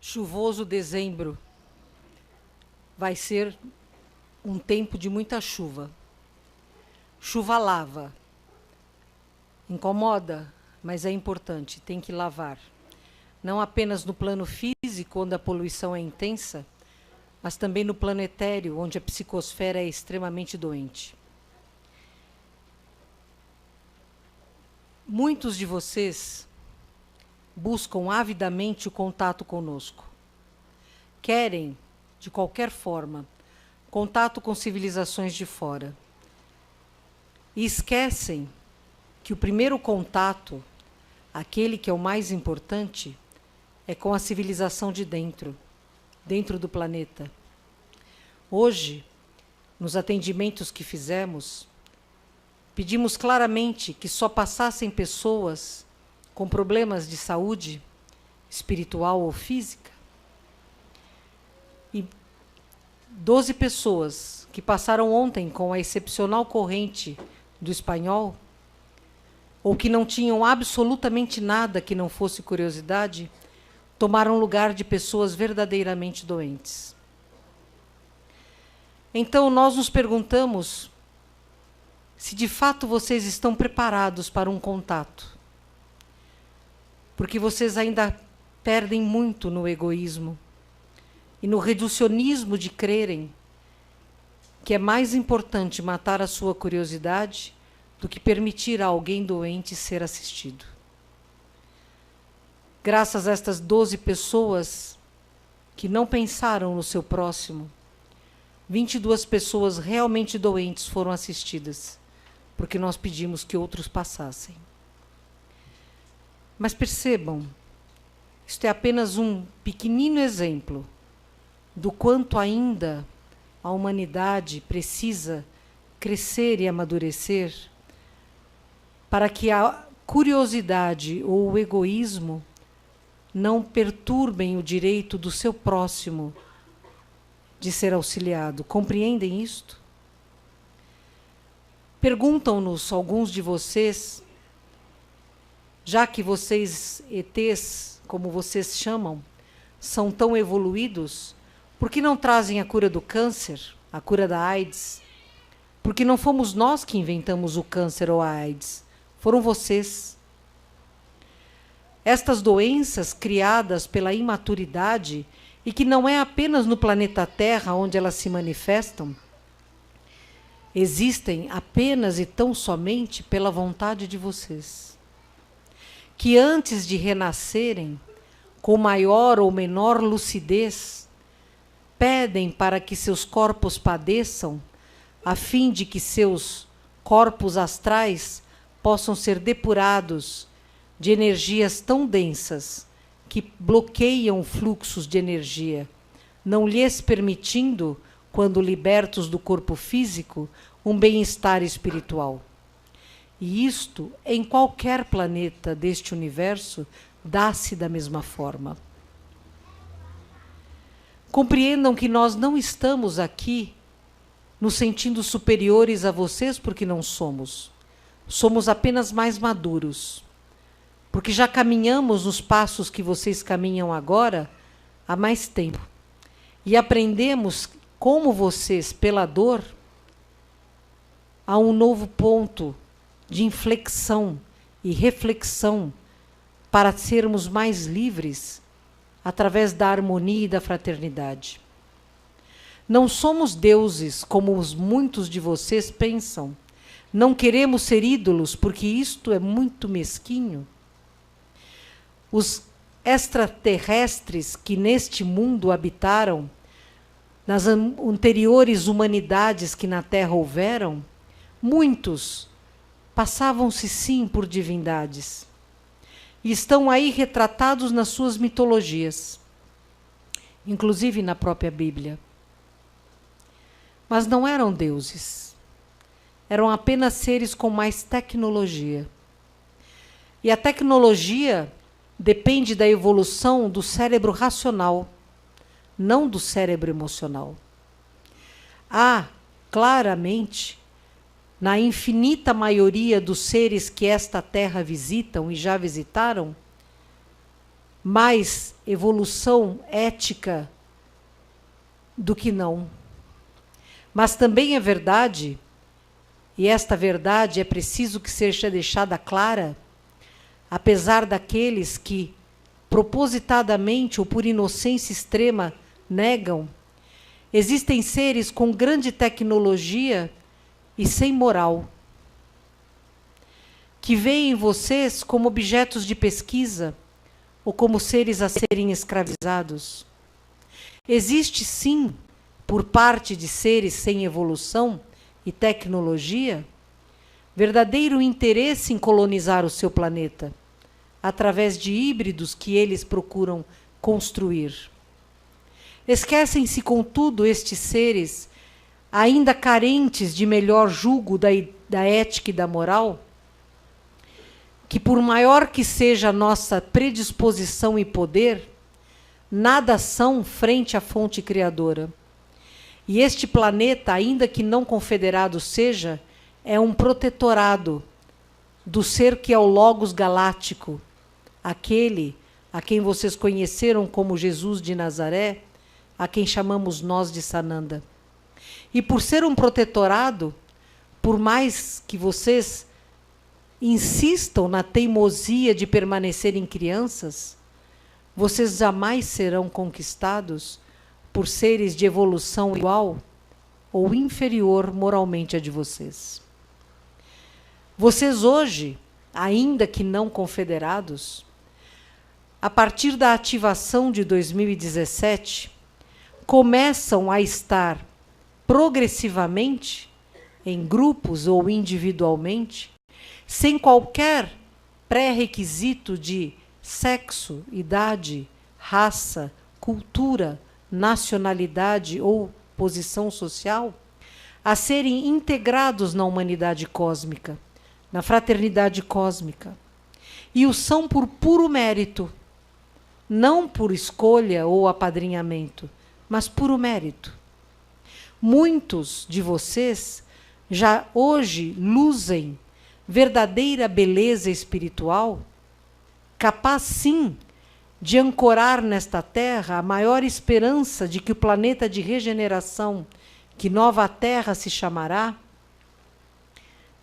Chuvoso dezembro vai ser um tempo de muita chuva. Chuva lava. Incomoda, mas é importante, tem que lavar. Não apenas no plano físico, onde a poluição é intensa, mas também no plano etéreo, onde a psicosfera é extremamente doente. Muitos de vocês buscam avidamente o contato conosco. Querem, de qualquer forma, contato com civilizações de fora. E esquecem que o primeiro contato, aquele que é o mais importante, é com a civilização de dentro, dentro do planeta. Hoje, nos atendimentos que fizemos, pedimos claramente que só passassem pessoas com problemas de saúde espiritual ou física. E 12 pessoas que passaram ontem com a excepcional corrente do espanhol, ou que não tinham absolutamente nada que não fosse curiosidade, tomaram lugar de pessoas verdadeiramente doentes. Então nós nos perguntamos se de fato vocês estão preparados para um contato. Porque vocês ainda perdem muito no egoísmo e no reducionismo de crerem que é mais importante matar a sua curiosidade do que permitir a alguém doente ser assistido. Graças a estas 12 pessoas que não pensaram no seu próximo, 22 pessoas realmente doentes foram assistidas, porque nós pedimos que outros passassem. Mas percebam, isto é apenas um pequenino exemplo do quanto ainda a humanidade precisa crescer e amadurecer para que a curiosidade ou o egoísmo não perturbem o direito do seu próximo de ser auxiliado. Compreendem isto? Perguntam-nos alguns de vocês, já que vocês, ETs, como vocês chamam, são tão evoluídos, por que não trazem a cura do câncer, a cura da AIDS? Porque não fomos nós que inventamos o câncer ou a AIDS, foram vocês. Estas doenças criadas pela imaturidade, e que não é apenas no planeta Terra onde elas se manifestam, existem apenas e tão somente pela vontade de vocês. Que antes de renascerem, com maior ou menor lucidez, pedem para que seus corpos padeçam, a fim de que seus corpos astrais possam ser depurados de energias tão densas que bloqueiam fluxos de energia, não lhes permitindo, quando libertos do corpo físico, um bem-estar espiritual. E isto, em qualquer planeta deste universo, dá-se da mesma forma. Compreendam que nós não estamos aqui nos sentindo superiores a vocês, porque não somos. Somos apenas mais maduros. Porque já caminhamos nos passos que vocês caminham agora há mais tempo. E aprendemos, como vocês, pela dor, a um novo ponto de inflexão e reflexão para sermos mais livres através da harmonia e da fraternidade. Não somos deuses, como muitos de vocês pensam. Não queremos ser ídolos, porque isto é muito mesquinho. Os extraterrestres que neste mundo habitaram, nas anteriores humanidades que na Terra houveram, muitos passavam-se sim por divindades. E estão aí retratados nas suas mitologias, inclusive na própria Bíblia. Mas não eram deuses. Eram apenas seres com mais tecnologia. E a tecnologia depende da evolução do cérebro racional, não do cérebro emocional. Há, claramente, na infinita maioria dos seres que esta Terra visitam e já visitaram, mais evolução ética do que não. Mas também é verdade, e esta verdade é preciso que seja deixada clara, apesar daqueles que, propositadamente ou por inocência extrema, negam, existem seres com grande tecnologia e sem moral, que veem vocês como objetos de pesquisa ou como seres a serem escravizados. Existe, sim, por parte de seres sem evolução e tecnologia, verdadeiro interesse em colonizar o seu planeta, através de híbridos que eles procuram construir. Esquecem-se, contudo, estes seres, ainda carentes de melhor julgo da ética e da moral, que por maior que seja a nossa predisposição e poder, nada são frente à fonte criadora. E este planeta, ainda que não confederado seja, é um protetorado do ser que é o Logos Galáctico, aquele a quem vocês conheceram como Jesus de Nazaré, a quem chamamos nós de Sananda. E por ser um protetorado, por mais que vocês insistam na teimosia de permanecerem crianças, vocês jamais serão conquistados por seres de evolução igual ou inferior moralmente a de vocês. Vocês hoje, ainda que não confederados, a partir da ativação de 2017, começam a estar progressivamente, em grupos ou individualmente, sem qualquer pré-requisito de sexo, idade, raça, cultura, nacionalidade ou posição social, a serem integrados na humanidade cósmica, na fraternidade cósmica. E o são por puro mérito, não por escolha ou apadrinhamento, mas puro mérito. Muitos de vocês já hoje luzem verdadeira beleza espiritual, capaz sim de ancorar nesta terra a maior esperança de que o planeta de regeneração, que Nova Terra se chamará,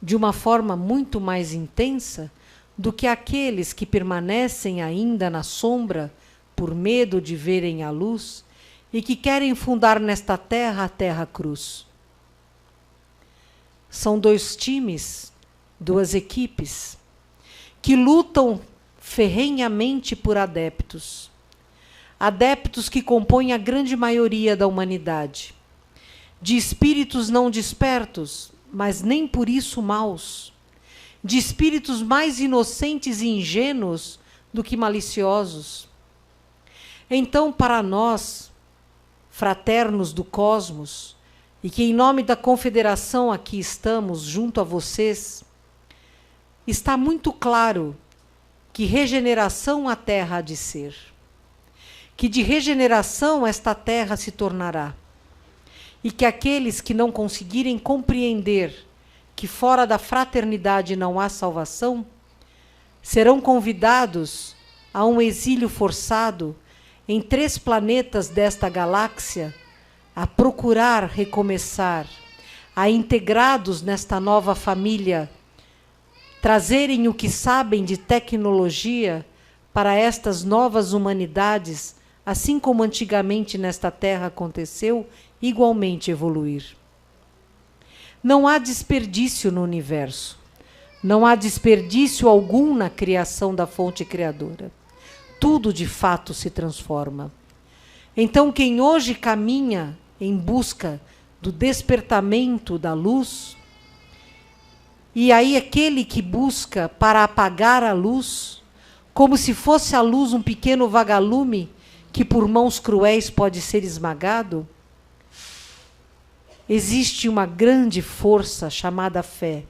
de uma forma muito mais intensa do que aqueles que permanecem ainda na sombra por medo de verem a luz e que querem fundar nesta terra a Terra Cruz. São dois times, duas equipes, que lutam ferrenhamente por adeptos. Adeptos que compõem a grande maioria da humanidade. De espíritos não despertos, mas nem por isso maus. De espíritos mais inocentes e ingênuos do que maliciosos. Então, para nós, fraternos do cosmos, e que em nome da confederação aqui estamos junto a vocês, está muito claro que regeneração a terra há de ser, que de regeneração esta terra se tornará, e que aqueles que não conseguirem compreender que fora da fraternidade não há salvação, serão convidados a um exílio forçado em 3 planetas desta galáxia, a procurar recomeçar, a integrados nesta nova família, trazerem o que sabem de tecnologia para estas novas humanidades, assim como antigamente nesta Terra aconteceu, igualmente evoluir. Não há desperdício no universo. Não há desperdício algum na criação da fonte criadora. Tudo de fato se transforma. Então, quem hoje caminha em busca do despertamento da luz, e aí aquele que busca para apagar a luz, como se fosse a luz um pequeno vagalume que por mãos cruéis pode ser esmagado, existe uma grande força chamada fé.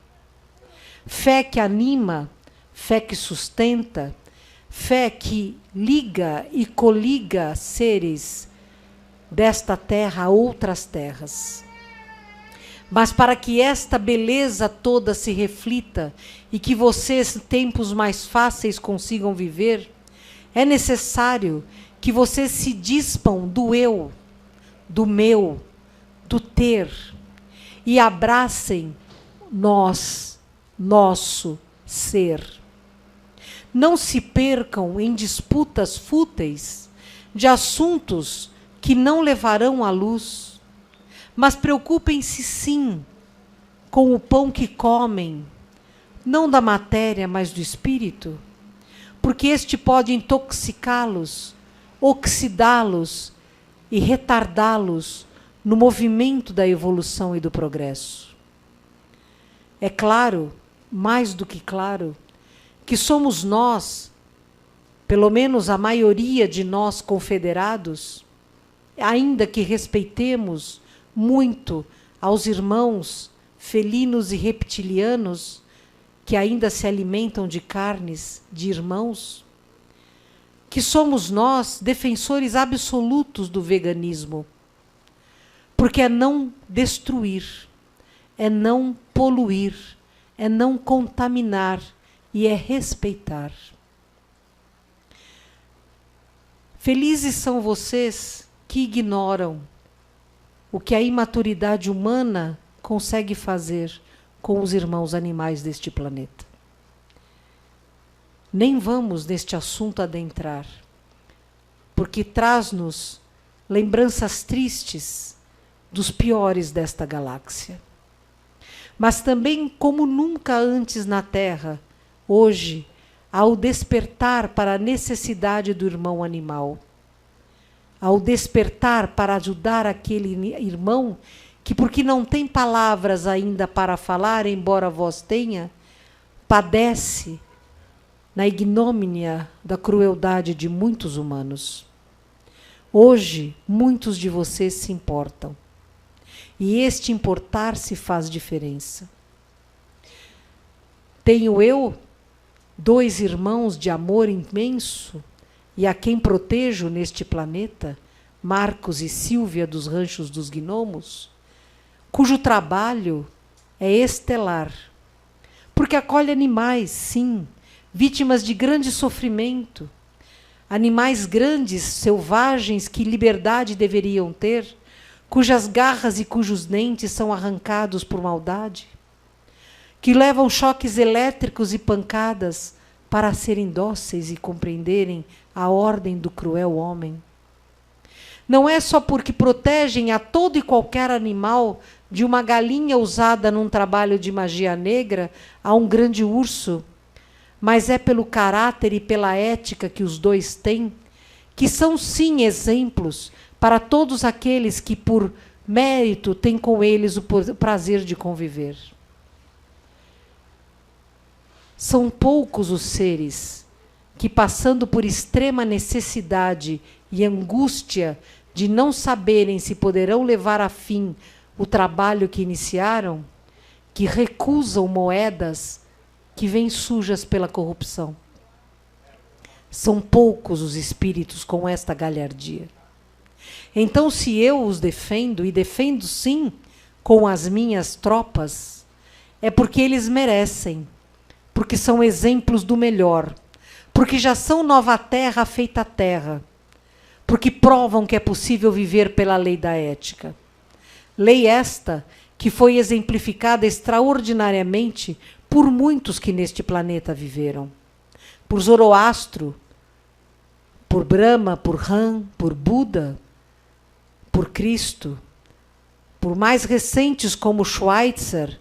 Fé que anima, fé que sustenta, fé que liga e coliga seres desta terra a outras terras. Mas para que esta beleza toda se reflita e que vocês, tempos mais fáceis, consigam viver, É necessário que vocês se dispam do eu, do meu, do ter, e abracem nós, nosso ser. Não se percam em disputas fúteis de assuntos que não levarão à luz, mas preocupem-se sim com o pão que comem, não da matéria, mas do espírito, porque este pode intoxicá-los, oxidá-los e retardá-los no movimento da evolução e do progresso. É claro, mais do que claro, que somos nós, pelo menos a maioria de nós confederados, ainda que respeitemos muito aos irmãos felinos e reptilianos, que ainda se alimentam de carnes de irmãos, que somos nós defensores absolutos do veganismo, porque é não destruir, é não poluir, é não contaminar e é respeitar. Felizes são vocês que ignoram o que a imaturidade humana consegue fazer com os irmãos animais deste planeta. Nem vamos neste assunto adentrar, porque traz-nos lembranças tristes dos piores desta galáxia. Mas também, como nunca antes na Terra, hoje, ao despertar para a necessidade do irmão animal, ao despertar para ajudar aquele irmão que, porque não tem palavras ainda para falar, embora vós tenha, padece na ignomínia da crueldade de muitos humanos. Hoje, muitos de vocês se importam. E este importar-se faz diferença. Tenho eu 2 irmãos de amor imenso e a quem protejo neste planeta, Marcos e Sílvia dos Ranchos dos Gnomos, cujo trabalho é estelar, porque acolhe animais, sim, vítimas de grande sofrimento, animais grandes, selvagens, que liberdade deveriam ter, cujas garras e cujos dentes são arrancados por maldade, que levam choques elétricos e pancadas para serem dóceis e compreenderem a ordem do cruel homem. Não é só porque protegem a todo e qualquer animal, de uma galinha usada num trabalho de magia negra a um grande urso, mas é pelo caráter e pela ética que os 2 têm, que são sim exemplos para todos aqueles que, por mérito, têm com eles o prazer de conviver. São poucos os seres que, passando por extrema necessidade e angústia de não saberem se poderão levar a fim o trabalho que iniciaram, que recusam moedas que vêm sujas pela corrupção. São poucos os espíritos com esta galhardia. Então, se eu os defendo, e defendo sim com as minhas tropas, é porque eles merecem, porque são exemplos do melhor, porque já são nova terra feita terra, porque provam que é possível viver pela lei da ética. Lei esta que foi exemplificada extraordinariamente por muitos que neste planeta viveram. Por Zoroastro, por Brahma, por Ram, por Buda, por Cristo, por mais recentes como Schweitzer,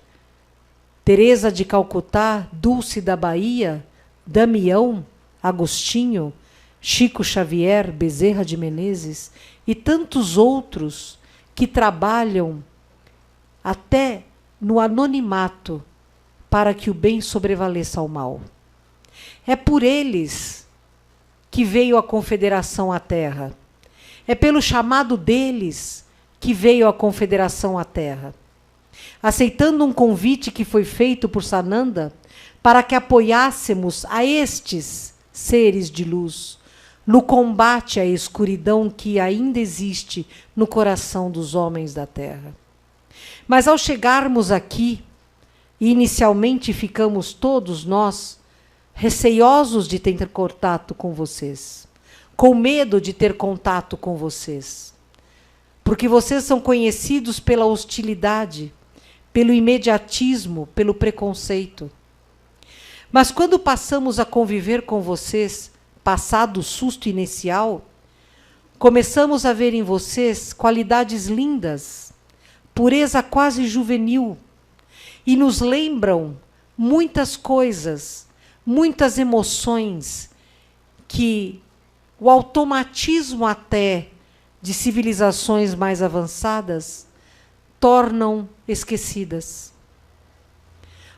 Teresa de Calcutá, Dulce da Bahia, Damião, Agostinho, Chico Xavier, Bezerra de Menezes e tantos outros que trabalham até no anonimato para que o bem sobrevaleça ao mal. É por eles que veio a Confederação à Terra. É pelo chamado deles que veio a Confederação à Terra. Aceitando um convite que foi feito por Sananda para que apoiássemos a estes seres de luz no combate à escuridão que ainda existe no coração dos homens da Terra. Mas ao chegarmos aqui, e inicialmente ficamos todos nós receiosos de ter contato com vocês, com medo de ter contato com vocês, porque vocês são conhecidos pela hostilidade, pelo imediatismo, pelo preconceito. Mas quando passamos a conviver com vocês, passado o susto inicial, começamos a ver em vocês qualidades lindas, pureza quase juvenil, e nos lembram muitas coisas, muitas emoções que o automatismo até de civilizações mais avançadas tornam esquecidas.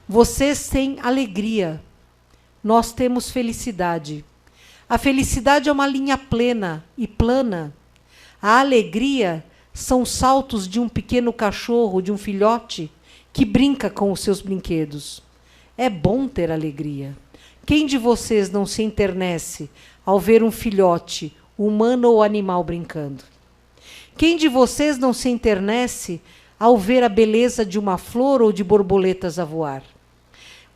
Vocês têm alegria, nós temos felicidade. A felicidade é uma linha plena e plana. A alegria são saltos de um pequeno cachorro, de um filhote, que brinca com os seus brinquedos. É bom ter alegria. Quem de vocês não se enternece ao ver um filhote, humano ou animal, brincando? Quem de vocês não se enternece ao ver a beleza de uma flor ou de borboletas a voar?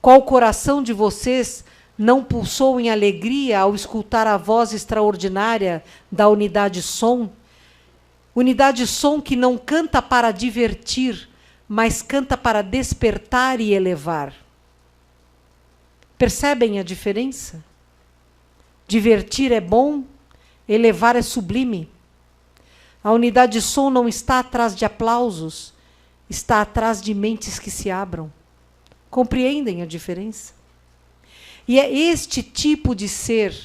Qual coração de vocês não pulsou em alegria ao escutar a voz extraordinária da unidade som? Unidade som que não canta para divertir, mas canta para despertar e elevar. Percebem a diferença? Divertir é bom, elevar é sublime. A unidade som não está atrás de aplausos, está atrás de mentes que se abram. Compreendem a diferença? E é este tipo de ser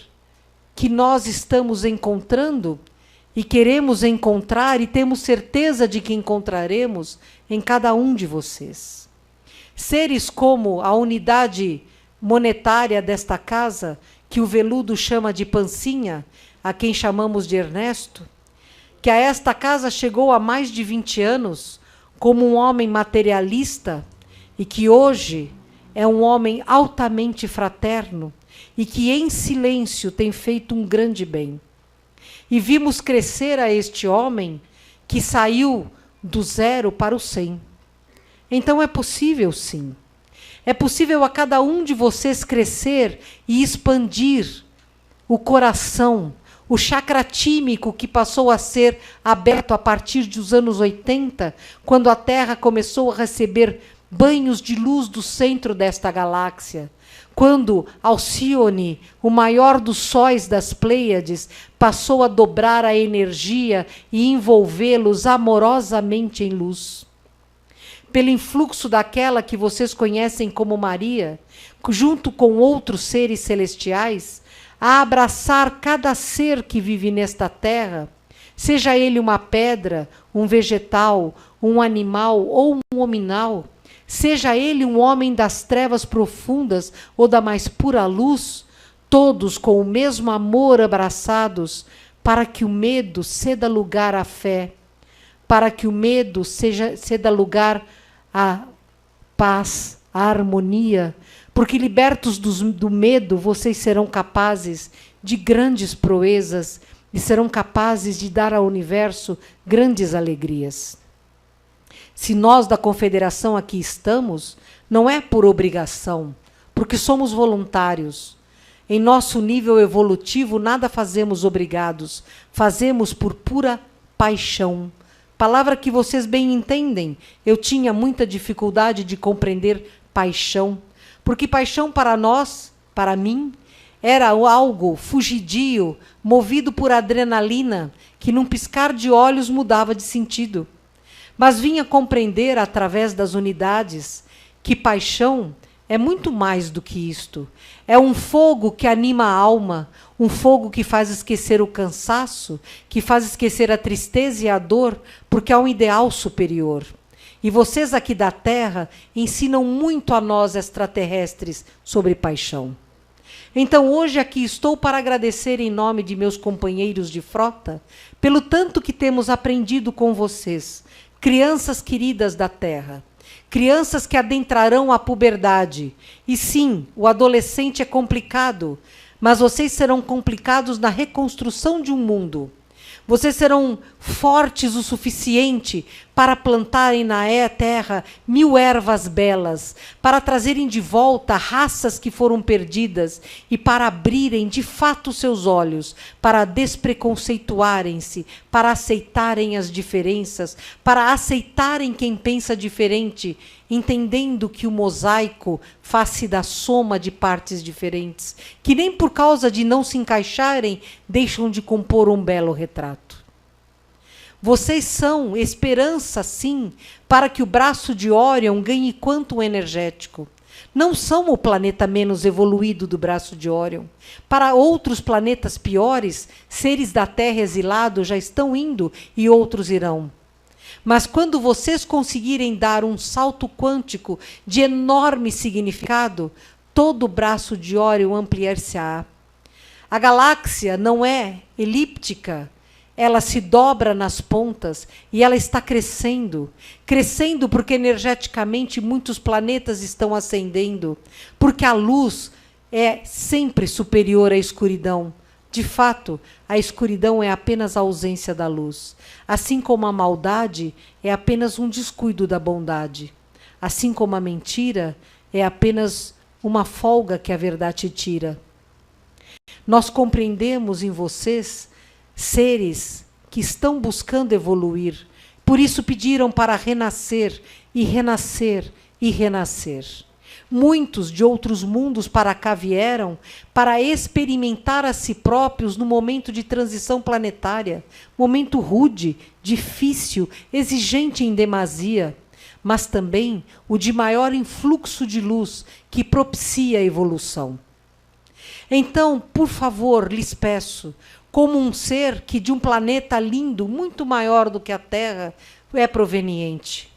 que nós estamos encontrando e queremos encontrar e temos certeza de que encontraremos em cada um de vocês. Seres como a unidade monetária desta casa, que o Veludo chama de Pancinha, a quem chamamos de Ernesto, que a esta casa chegou há mais de 20 anos como um homem materialista e que hoje é um homem altamente fraterno e que em silêncio tem feito um grande bem. E vimos crescer a este homem que saiu do 0 para o 100. Então é possível, sim. É possível a cada um de vocês crescer e expandir o coração, o chakra tímico que passou a ser aberto a partir dos anos 80, quando a Terra começou a receber banhos de luz do centro desta galáxia. Quando Alcione, o maior dos sóis das Pleiades, passou a dobrar a energia e envolvê-los amorosamente em luz. Pelo influxo daquela que vocês conhecem como Maria, junto com outros seres celestiais, a abraçar cada ser que vive nesta terra, seja ele uma pedra, um vegetal, um animal ou um hominal, seja ele um homem das trevas profundas ou da mais pura luz, todos com o mesmo amor abraçados, para que o medo ceda lugar à fé, para que o medo ceda lugar à paz, à harmonia, porque libertos do medo, vocês serão capazes de grandes proezas e serão capazes de dar ao universo grandes alegrias. Se nós da Confederação aqui estamos, não é por obrigação, porque somos voluntários. Em nosso nível evolutivo, nada fazemos obrigados, fazemos por pura paixão. Palavra que vocês bem entendem. Eu tinha muita dificuldade de compreender paixão, porque paixão para nós, para mim, era algo fugidio, movido por adrenalina, que num piscar de olhos mudava de sentido. Mas vinha compreender, através das unidades, que paixão é muito mais do que isto. É um fogo que anima a alma, um fogo que faz esquecer o cansaço, que faz esquecer a tristeza e a dor, porque há um ideal superior. E vocês aqui da Terra ensinam muito a nós extraterrestres sobre paixão. Então hoje aqui estou para agradecer em nome de meus companheiros de frota, pelo tanto que temos aprendido com vocês, crianças queridas da Terra, crianças que adentrarão a puberdade. E sim, o adolescente é complicado, mas vocês serão complicados na reconstrução de um mundo. Vocês serão fortes o suficiente para plantarem na terra 1000 ervas belas, para trazerem de volta raças que foram perdidas e para abrirem de fato seus olhos, para despreconceituarem-se, para aceitarem as diferenças, para aceitarem quem pensa diferente, entendendo que o mosaico faz-se da soma de partes diferentes, que nem por causa de não se encaixarem, deixam de compor um belo retrato. Vocês são esperança, sim, para que o braço de Órion ganhe quantum energético. Não são o planeta menos evoluído do braço de Órion. Para outros planetas piores, seres da Terra exilados já estão indo e outros irão. Mas quando vocês conseguirem dar um salto quântico de enorme significado, todo o braço de Órion ampliar-se-á. A galáxia não é elíptica, ela se dobra nas pontas e ela está crescendo. Crescendo porque energeticamente muitos planetas estão ascendendo, porque a luz é sempre superior à escuridão. De fato, a escuridão é apenas a ausência da luz. Assim como a maldade é apenas um descuido da bondade. Assim como a mentira é apenas uma folga que a verdade tira. Nós compreendemos em vocês seres que estão buscando evoluir. Por isso pediram para renascer e renascer e renascer. Muitos de outros mundos para cá vieram para experimentar a si próprios no momento de transição planetária, momento rude, difícil, exigente em demasia, mas também o de maior influxo de luz que propicia a evolução. Então, por favor, lhes peço, como um ser que de um planeta lindo, muito maior do que a Terra, é proveniente.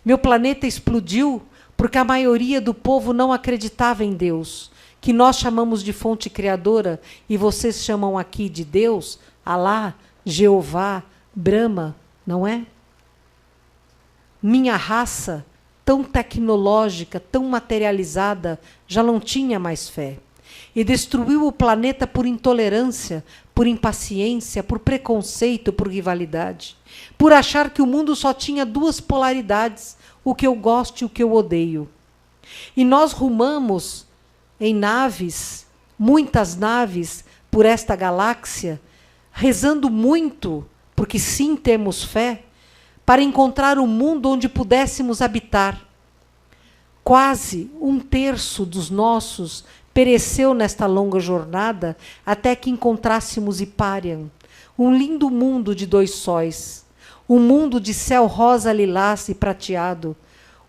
Meu planeta explodiu porque a maioria do povo não acreditava em Deus, que nós chamamos de fonte criadora, e vocês chamam aqui de Deus, Alá, Jeová, Brahma, não é? Minha raça, tão tecnológica, tão materializada, já não tinha mais fé. E destruiu o planeta por intolerância, por impaciência, por preconceito, por rivalidade, por achar que o mundo só tinha duas polaridades, o que eu gosto e o que eu odeio. E nós rumamos em naves, muitas naves, por esta galáxia, rezando muito, porque sim temos fé, para encontrar um mundo onde pudéssemos habitar. Quase 1/3 dos nossos pereceu nesta longa jornada até que encontrássemos Hiparion, um lindo mundo de 2 sóis, um mundo de céu rosa, lilás e prateado,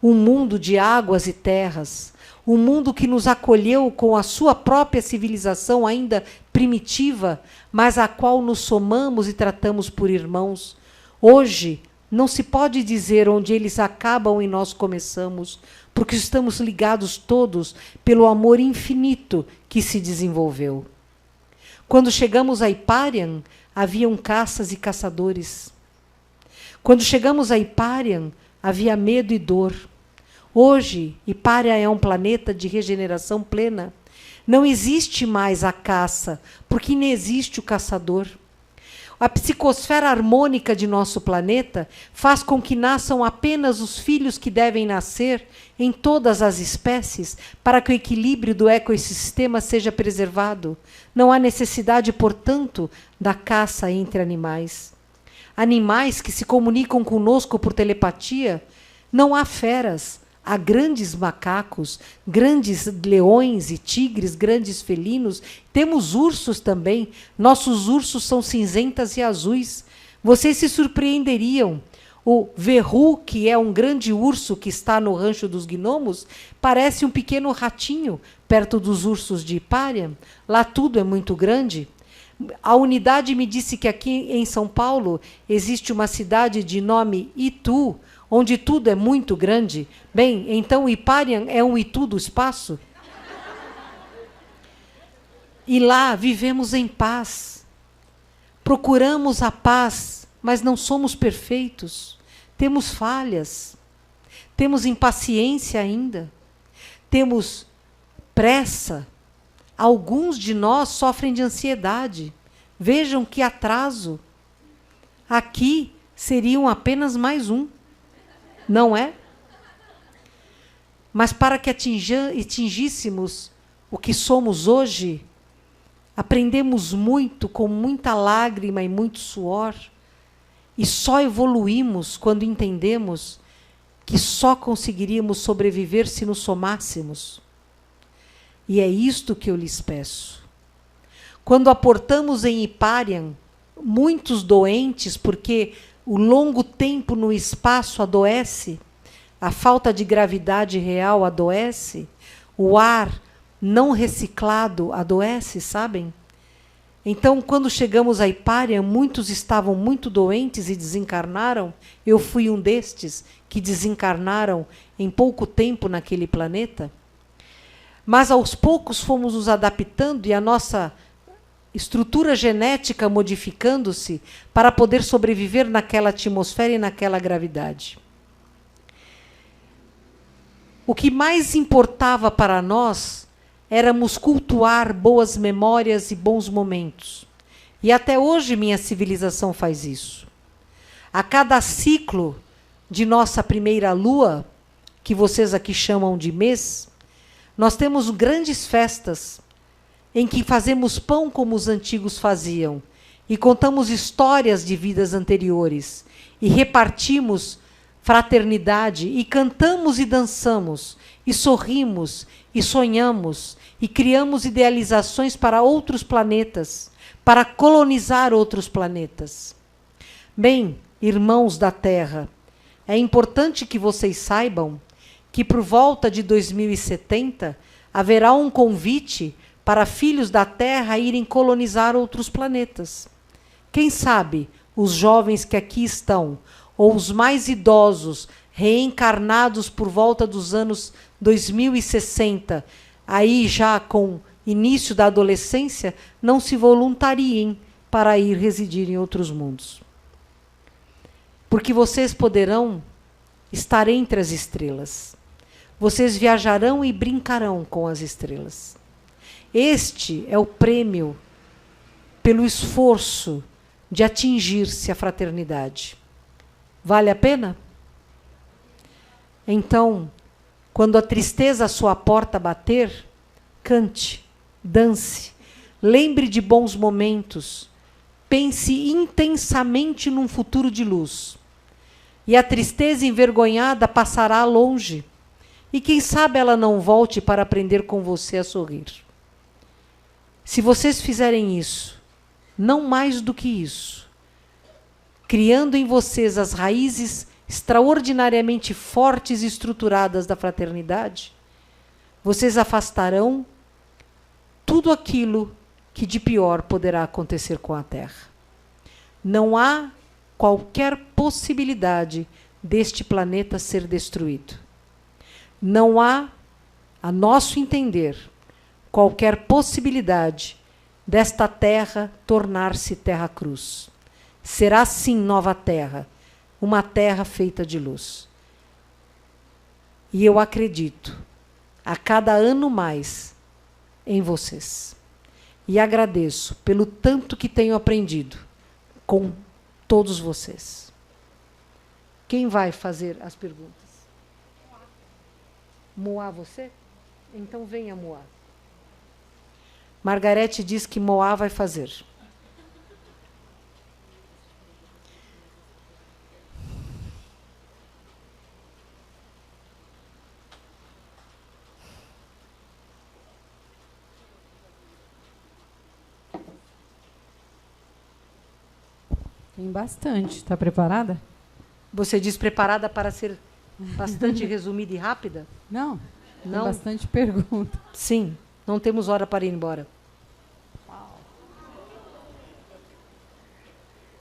um mundo de águas e terras, um mundo que nos acolheu com a sua própria civilização ainda primitiva, mas a qual nos somamos e tratamos por irmãos. Hoje, não se pode dizer onde eles acabam e nós começamos, porque estamos ligados todos pelo amor infinito que se desenvolveu. Quando chegamos a Hiparion, haviam caças e caçadores. Quando chegamos a Hiparion, havia medo e dor. Hoje, Hiparion é um planeta de regeneração plena. Não existe mais a caça, porque não existe o caçador. A psicosfera harmônica de nosso planeta faz com que nasçam apenas os filhos que devem nascer em todas as espécies para que o equilíbrio do ecossistema seja preservado. Não há necessidade, portanto, da caça entre animais. Animais que se comunicam conosco por telepatia, não há feras. Há grandes macacos, grandes leões e tigres, grandes felinos. Temos ursos também. Nossos ursos são cinzentas e azuis. Vocês se surpreenderiam. O verru, que é um grande urso que está no rancho dos gnomos, parece um pequeno ratinho perto dos ursos de Hiparion. Lá tudo é muito grande. A unidade me disse que aqui em São Paulo existe uma cidade de nome Itu, onde tudo é muito grande. Bem, então Hiparion é um Itu do espaço? E lá vivemos em paz. Procuramos a paz, mas não somos perfeitos. Temos falhas. Temos impaciência ainda. Temos pressa. Alguns de nós sofrem de ansiedade. Vejam que atraso. Aqui seriam apenas mais um. Não é? Mas para que atingíssemos o que somos hoje, aprendemos muito, com muita lágrima e muito suor, e só evoluímos quando entendemos que só conseguiríamos sobreviver se nos somássemos. E é isto que eu lhes peço. Quando aportamos em Hipárion muitos doentes, porque o longo tempo no espaço adoece, a falta de gravidade real adoece, o ar não reciclado adoece, sabem? Então, quando chegamos a Hipárion, muitos estavam muito doentes e desencarnaram. Eu fui um destes que desencarnaram em pouco tempo naquele planeta. Mas aos poucos fomos nos adaptando e a nossa estrutura genética modificando-se para poder sobreviver naquela atmosfera e naquela gravidade. O que mais importava para nós éramos cultuar boas memórias e bons momentos. E até hoje minha civilização faz isso. A cada ciclo de nossa primeira lua, que vocês aqui chamam de mês, nós temos grandes festas em que fazemos pão como os antigos faziam e contamos histórias de vidas anteriores e repartimos fraternidade e cantamos e dançamos e sorrimos e sonhamos e criamos idealizações para outros planetas, para colonizar outros planetas. Bem, irmãos da Terra, é importante que vocês saibam que por volta de 2070 haverá um convite para filhos da Terra irem colonizar outros planetas. Quem sabe os jovens que aqui estão, ou os mais idosos, reencarnados por volta dos anos 2060, aí já com início da adolescência, não se voluntariem para ir residir em outros mundos. Porque vocês poderão estar entre as estrelas. Vocês viajarão e brincarão com as estrelas. Este é o prêmio pelo esforço de atingir-se a fraternidade. Vale a pena? Então, quando a tristeza à sua porta bater, cante, dance, lembre de bons momentos, pense intensamente num futuro de luz. E a tristeza envergonhada passará longe, e quem sabe ela não volte para aprender com você a sorrir. Se vocês fizerem isso, não mais do que isso, criando em vocês as raízes extraordinariamente fortes e estruturadas da fraternidade, vocês afastarão tudo aquilo que de pior poderá acontecer com a Terra. Não há qualquer possibilidade deste planeta ser destruído. Não há, a nosso entender, qualquer possibilidade desta terra tornar-se terra-cruz. Será sim nova terra, uma terra feita de luz. E eu acredito, a cada ano mais, em vocês. E agradeço pelo tanto que tenho aprendido com todos vocês. Quem vai fazer as perguntas? Moá, você? Então venha, Moá. Margarete diz que Moá vai fazer. Tem bastante. Está preparada? Você diz preparada para ser bastante resumida e rápida? Não. Não? Tem bastante pergunta. Sim, não temos hora para ir embora.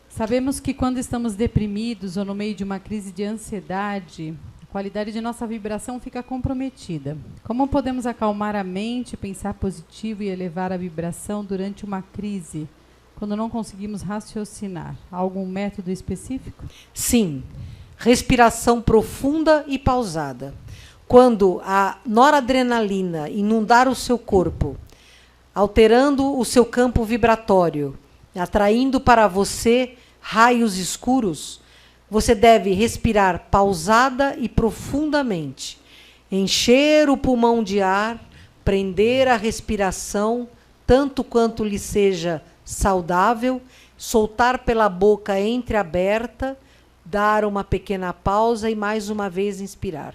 Sabemos que quando estamos deprimidos ou no meio de uma crise de ansiedade, a qualidade de nossa vibração fica comprometida. Como podemos acalmar a mente, pensar positivo e elevar a vibração durante uma crise, quando não conseguimos raciocinar? Há algum método específico? Sim. Respiração profunda e pausada. Quando a noradrenalina inundar o seu corpo, alterando o seu campo vibratório, atraindo para você raios escuros, Você deve respirar pausada e profundamente. Encher o pulmão de ar, prender a respiração, tanto quanto lhe seja saudável, soltar pela boca entreaberta, dar uma pequena pausa e mais uma vez inspirar.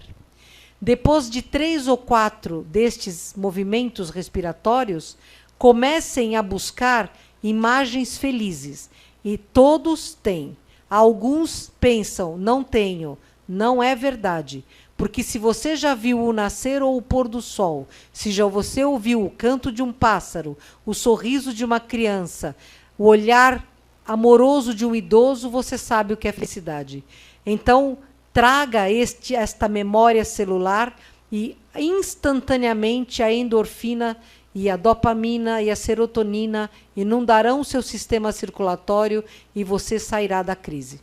Depois de 3 ou 4 destes movimentos respiratórios, comecem a buscar imagens felizes. E todos têm. Alguns pensam, não tenho. Não é verdade. Porque se você já viu o nascer ou o pôr do sol, se já você ouviu o canto de um pássaro, o sorriso de uma criança, o olhar amoroso de um idoso, você sabe o que é felicidade. Então, traga esta memória celular e instantaneamente a endorfina e a dopamina e a serotonina inundarão o seu sistema circulatório e você sairá da crise.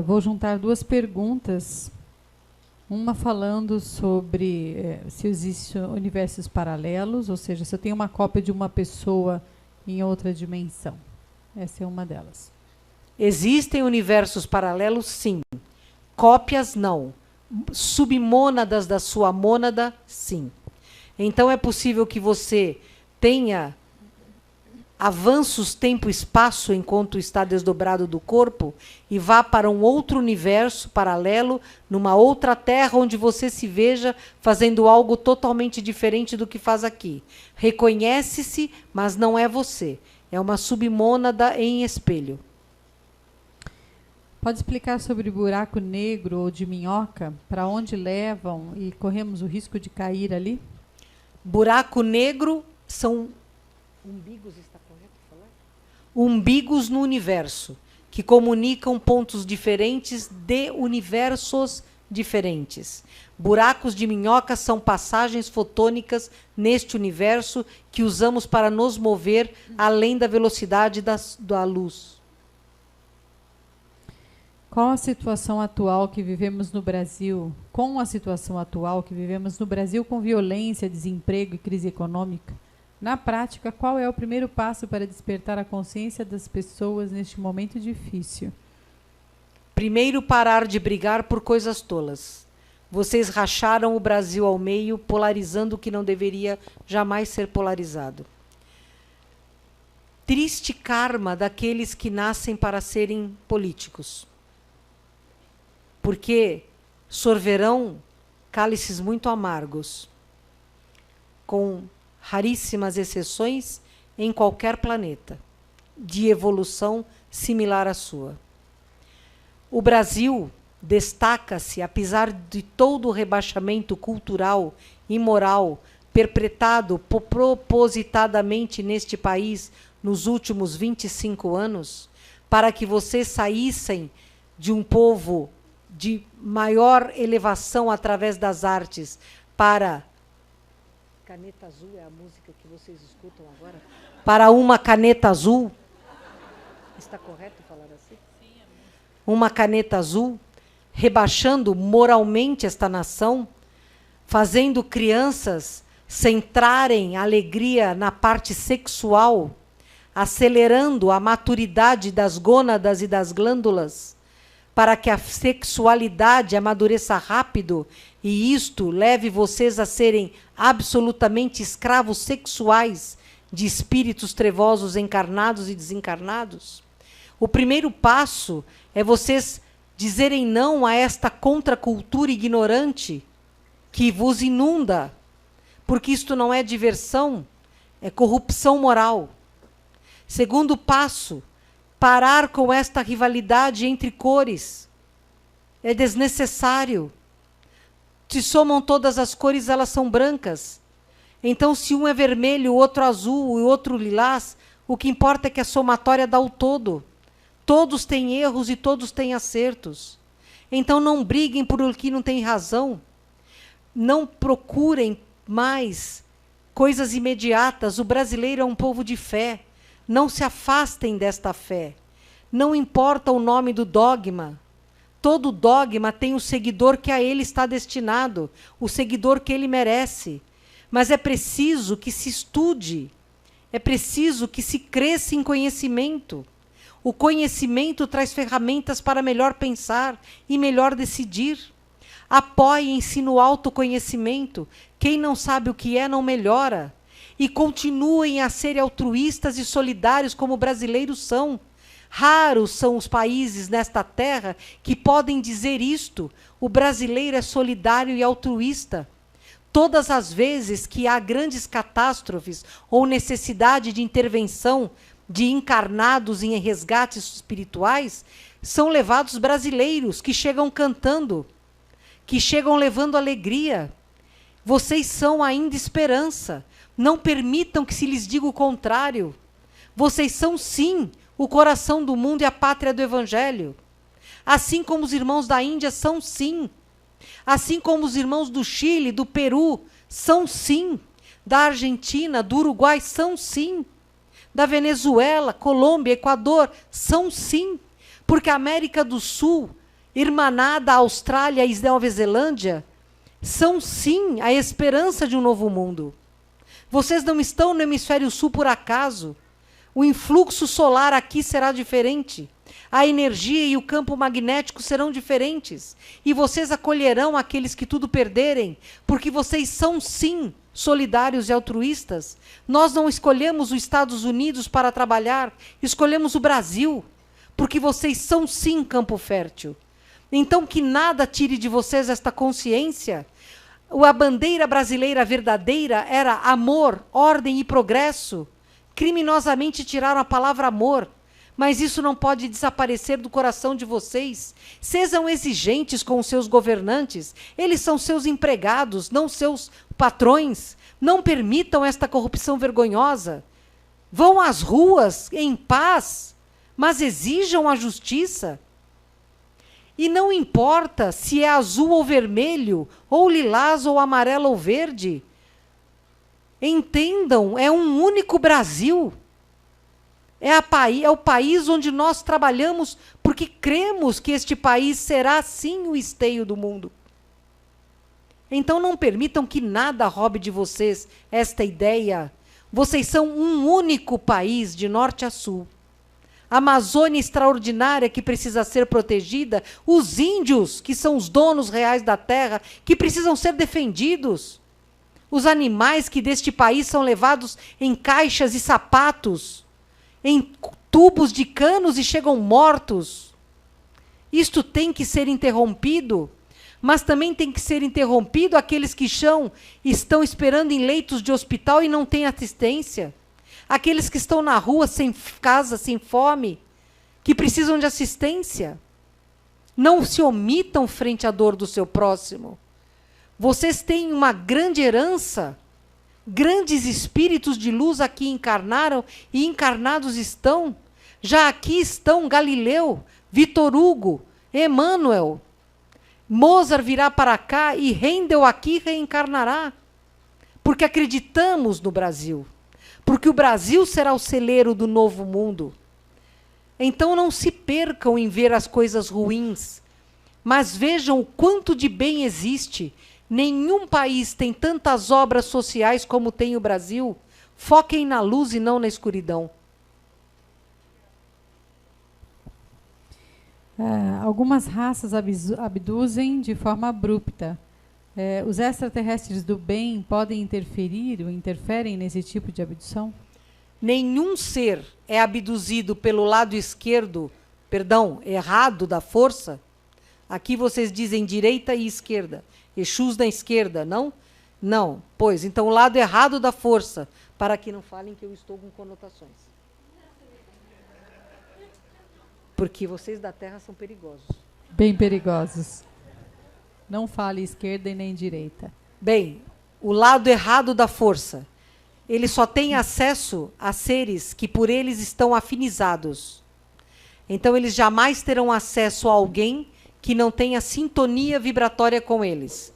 Vou juntar 2 perguntas. Uma falando sobre se existem universos paralelos, ou seja, se eu tenho uma cópia de uma pessoa em outra dimensão. Essa é uma delas. Existem universos paralelos, sim. Cópias, não. Submônadas da sua mônada, sim. Então é possível que você tenha avanços tempo-espaço enquanto está desdobrado do corpo e vá para um outro universo paralelo, numa outra terra onde você se veja fazendo algo totalmente diferente do que faz aqui. Reconhece-se, mas não é você. É uma submônada em espelho. Pode explicar sobre buraco negro ou de minhoca? Para onde levam e corremos o risco de cair ali? Buraco negro são umbigos, está correto falar? Umbigos no universo, que comunicam pontos diferentes de universos diferentes. Buracos de minhoca são passagens fotônicas neste universo que usamos para nos mover além da velocidade da luz. Qual a situação atual que vivemos no Brasil? Com a situação atual que vivemos no Brasil, com violência, desemprego e crise econômica? Na prática, qual é o primeiro passo para despertar a consciência das pessoas neste momento difícil? Primeiro, parar de brigar por coisas tolas. Vocês racharam o Brasil ao meio, polarizando o que não deveria jamais ser polarizado. Triste karma daqueles que nascem para serem políticos. Porque sorverão cálices muito amargos, com raríssimas exceções em qualquer planeta, de evolução similar à sua. O Brasil destaca-se, apesar de todo o rebaixamento cultural e moral perpetrado propositadamente neste país nos últimos 25 anos, para que vocês saíssem de um povo de maior elevação através das artes para... Caneta azul é a música que vocês escutam agora? Para uma caneta azul. Está correto falar assim? Sim, uma caneta azul, rebaixando moralmente esta nação, fazendo crianças centrarem a alegria na parte sexual, acelerando a maturidade das gônadas e das glândulas, para que a sexualidade amadureça rápido e isto leve vocês a serem absolutamente escravos sexuais de espíritos trevosos encarnados e desencarnados. O primeiro passo é vocês dizerem não a esta contracultura ignorante que vos inunda, porque isto não é diversão, é corrupção moral. Segundo passo, parar com esta rivalidade entre cores. É desnecessário. Se somam todas as cores, elas são brancas. Então, se um é vermelho, o outro azul e o outro lilás, o que importa é que a somatória dá o todo. Todos têm erros e todos têm acertos. Então, não briguem por o que não tem razão. Não procurem mais coisas imediatas. O brasileiro é um povo de fé. Não se afastem desta fé. Não importa o nome do dogma. Todo dogma tem o seguidor que a ele está destinado, o seguidor que ele merece. Mas é preciso que se estude, é preciso que se cresça em conhecimento. O conhecimento traz ferramentas para melhor pensar e melhor decidir. Apoiem-se no autoconhecimento. Quem não sabe o que é, não melhora. E continuem a ser altruístas e solidários como brasileiros são. Raros são os países nesta terra que podem dizer isto. O brasileiro é solidário e altruísta. Todas as vezes que há grandes catástrofes ou necessidade de intervenção de encarnados em resgates espirituais, são levados brasileiros que chegam cantando, que chegam levando alegria. Vocês são ainda esperança. Não permitam que se lhes diga o contrário. Vocês são, sim, o coração do mundo e a pátria do Evangelho. Assim como os irmãos da Índia são, sim. Assim como os irmãos do Chile, do Peru, são, sim. Da Argentina, do Uruguai, são, sim. Da Venezuela, Colômbia, Equador, são, sim. Porque a América do Sul, irmanada à Austrália e Nova Zelândia, são, sim, a esperança de um novo mundo. Vocês não estão no hemisfério sul por acaso. O influxo solar aqui será diferente. A energia e o campo magnético serão diferentes. E vocês acolherão aqueles que tudo perderem, porque vocês são, sim, solidários e altruístas. Nós não escolhemos os Estados Unidos para trabalhar, escolhemos o Brasil, porque vocês são, sim, campo fértil. Então, que nada tire de vocês esta consciência. A bandeira brasileira verdadeira era amor, ordem e progresso. Criminosamente tiraram a palavra amor, mas isso não pode desaparecer do coração de vocês. Sejam exigentes com os seus governantes, eles são seus empregados, não seus patrões. Não permitam esta corrupção vergonhosa. Vão às ruas em paz, mas exijam a justiça. E não importa se é azul ou vermelho, ou lilás ou amarelo ou verde. Entendam, é um único Brasil. É o país onde nós trabalhamos porque cremos que este país será, sim, o esteio do mundo. Então não permitam que nada roube de vocês esta ideia. Vocês são um único país, de norte a sul. A Amazônia extraordinária que precisa ser protegida, os índios, que são os donos reais da terra, que precisam ser defendidos, os animais que deste país são levados em caixas e sapatos, em tubos de canos e chegam mortos. Isto tem que ser interrompido, mas também tem que ser interrompido aqueles que estão esperando em leitos de hospital e não têm assistência. Aqueles que estão na rua, sem casa, sem fome, que precisam de assistência. Não se omitam frente à dor do seu próximo. Vocês têm uma grande herança. Grandes espíritos de luz aqui encarnaram e encarnados estão. Já aqui estão Galileu, Vitor Hugo, Emmanuel. Mozart virá para cá e Handel aqui reencarnará. Porque acreditamos no Brasil. Porque o Brasil será o celeiro do novo mundo. Então não se percam em ver as coisas ruins, mas vejam o quanto de bem existe. Nenhum país tem tantas obras sociais como tem o Brasil. Foquem na luz e não na escuridão. Algumas raças abduzem de forma abrupta. Os extraterrestres do bem podem interferir ou interferem nesse tipo de abdução? Nenhum ser é abduzido pelo lado esquerdo, errado da força. Aqui vocês dizem direita e esquerda. Exus na esquerda, não? Não. Pois, então o lado errado da força, para que não falem que eu estou com conotações. Porque vocês da Terra são perigosos. Bem perigosos. Não fale esquerda e nem direita. Bem, o lado errado da força, ele só tem acesso a seres que por eles estão afinizados. Então eles jamais terão acesso a alguém que não tenha sintonia vibratória com eles.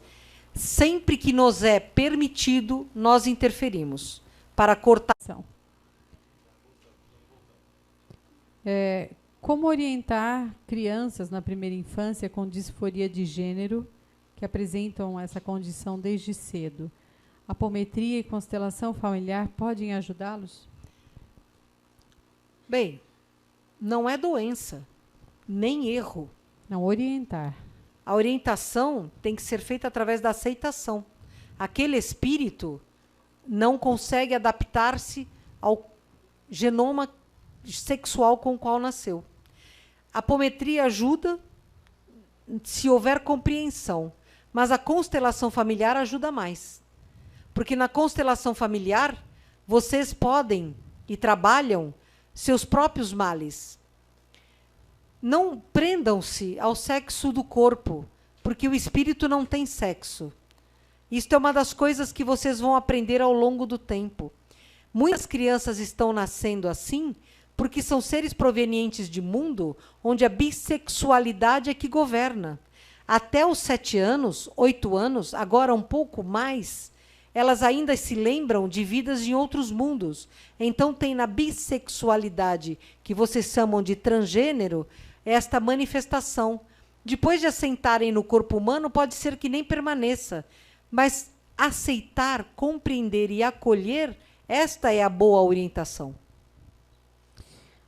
Sempre que nos é permitido, nós interferimos para cortar. Como orientar crianças na primeira infância com disforia de gênero que apresentam essa condição desde cedo? Apometria e constelação familiar podem ajudá-los? Bem, não é doença, nem erro. Não, orientar. A orientação tem que ser feita através da aceitação. Aquele espírito não consegue adaptar-se ao genoma sexual com o qual nasceu. A apometria ajuda se houver compreensão, mas a constelação familiar ajuda mais. Porque na constelação familiar, vocês podem e trabalham seus próprios males. Não prendam-se ao sexo do corpo, porque o espírito não tem sexo. Isto é uma das coisas que vocês vão aprender ao longo do tempo. Muitas crianças estão nascendo assim porque são seres provenientes de mundo onde a bissexualidade é que governa. Até os 7 anos, 8 anos, agora um pouco mais, elas ainda se lembram de vidas em outros mundos. Então tem na bissexualidade, que vocês chamam de transgênero, esta manifestação. Depois de assentarem no corpo humano, pode ser que nem permaneça. Mas aceitar, compreender e acolher, esta é a boa orientação.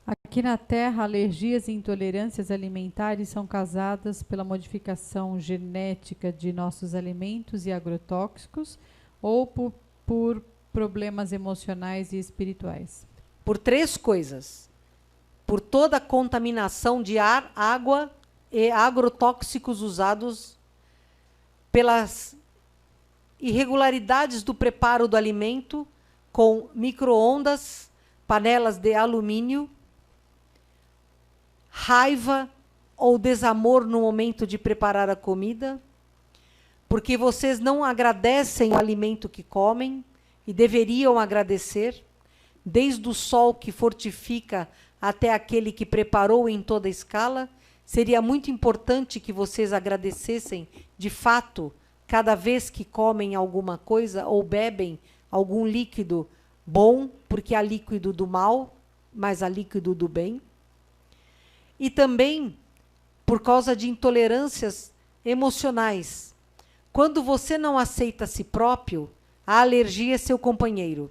Aqui na Terra, alergias e intolerâncias alimentares são causadas pela modificação genética de nossos alimentos e agrotóxicos ou por problemas emocionais e espirituais? Por 3 coisas. Por toda a contaminação de ar, água e agrotóxicos usados, pelas irregularidades do preparo do alimento com micro-ondas, panelas de alumínio, raiva ou desamor no momento de preparar a comida, porque vocês não agradecem o alimento que comem e deveriam agradecer, desde o sol que fortifica até aquele que preparou em toda a escala. Seria muito importante que vocês agradecessem, de fato, cada vez que comem alguma coisa ou bebem algum líquido bom, porque há líquido do mal, mas há líquido do bem. E também por causa de intolerâncias emocionais. Quando você não aceita a si próprio, a alergia é seu companheiro.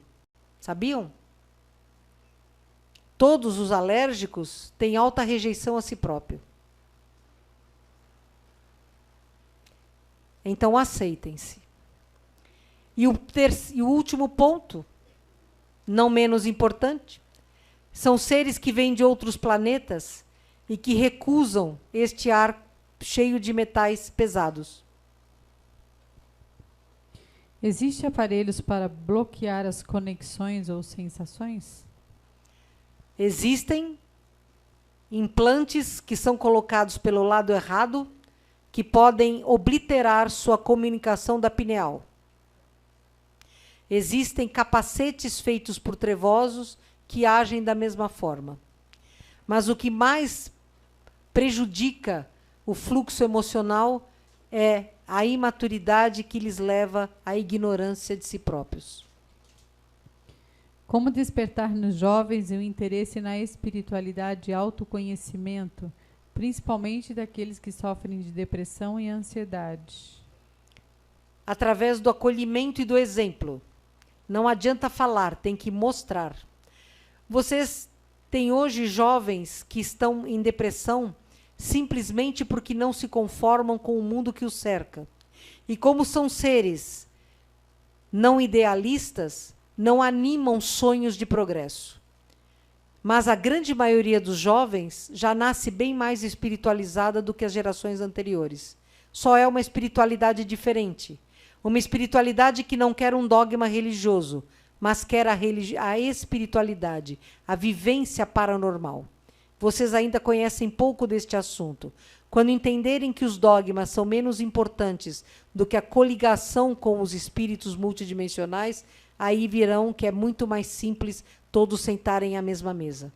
Sabiam? Todos os alérgicos têm alta rejeição a si próprio. Então aceitem-se. E o último ponto, não menos importante, são seres que vêm de outros planetas e que recusam este ar cheio de metais pesados. Existem aparelhos para bloquear as conexões ou sensações? Existem implantes que são colocados pelo lado errado, que podem obliterar sua comunicação da pineal. Existem capacetes feitos por trevosos que agem da mesma forma. Mas o que mais prejudica o fluxo emocional é a imaturidade que lhes leva à ignorância de si próprios. Como despertar nos jovens o interesse na espiritualidade e autoconhecimento, principalmente daqueles que sofrem de depressão e ansiedade? Através do acolhimento e do exemplo. Não adianta falar, tem que mostrar. Vocês têm hoje jovens que estão em depressão simplesmente porque não se conformam com o mundo que os cerca. E como são seres não idealistas, não animam sonhos de progresso. Mas a grande maioria dos jovens já nasce bem mais espiritualizada do que as gerações anteriores. Só é uma espiritualidade diferente. Uma espiritualidade que não quer um dogma religioso, mas quer a espiritualidade, a vivência paranormal. Vocês ainda conhecem pouco deste assunto. Quando entenderem que os dogmas são menos importantes do que a coligação com os espíritos multidimensionais, aí virão que é muito mais simples todos sentarem à mesma mesa.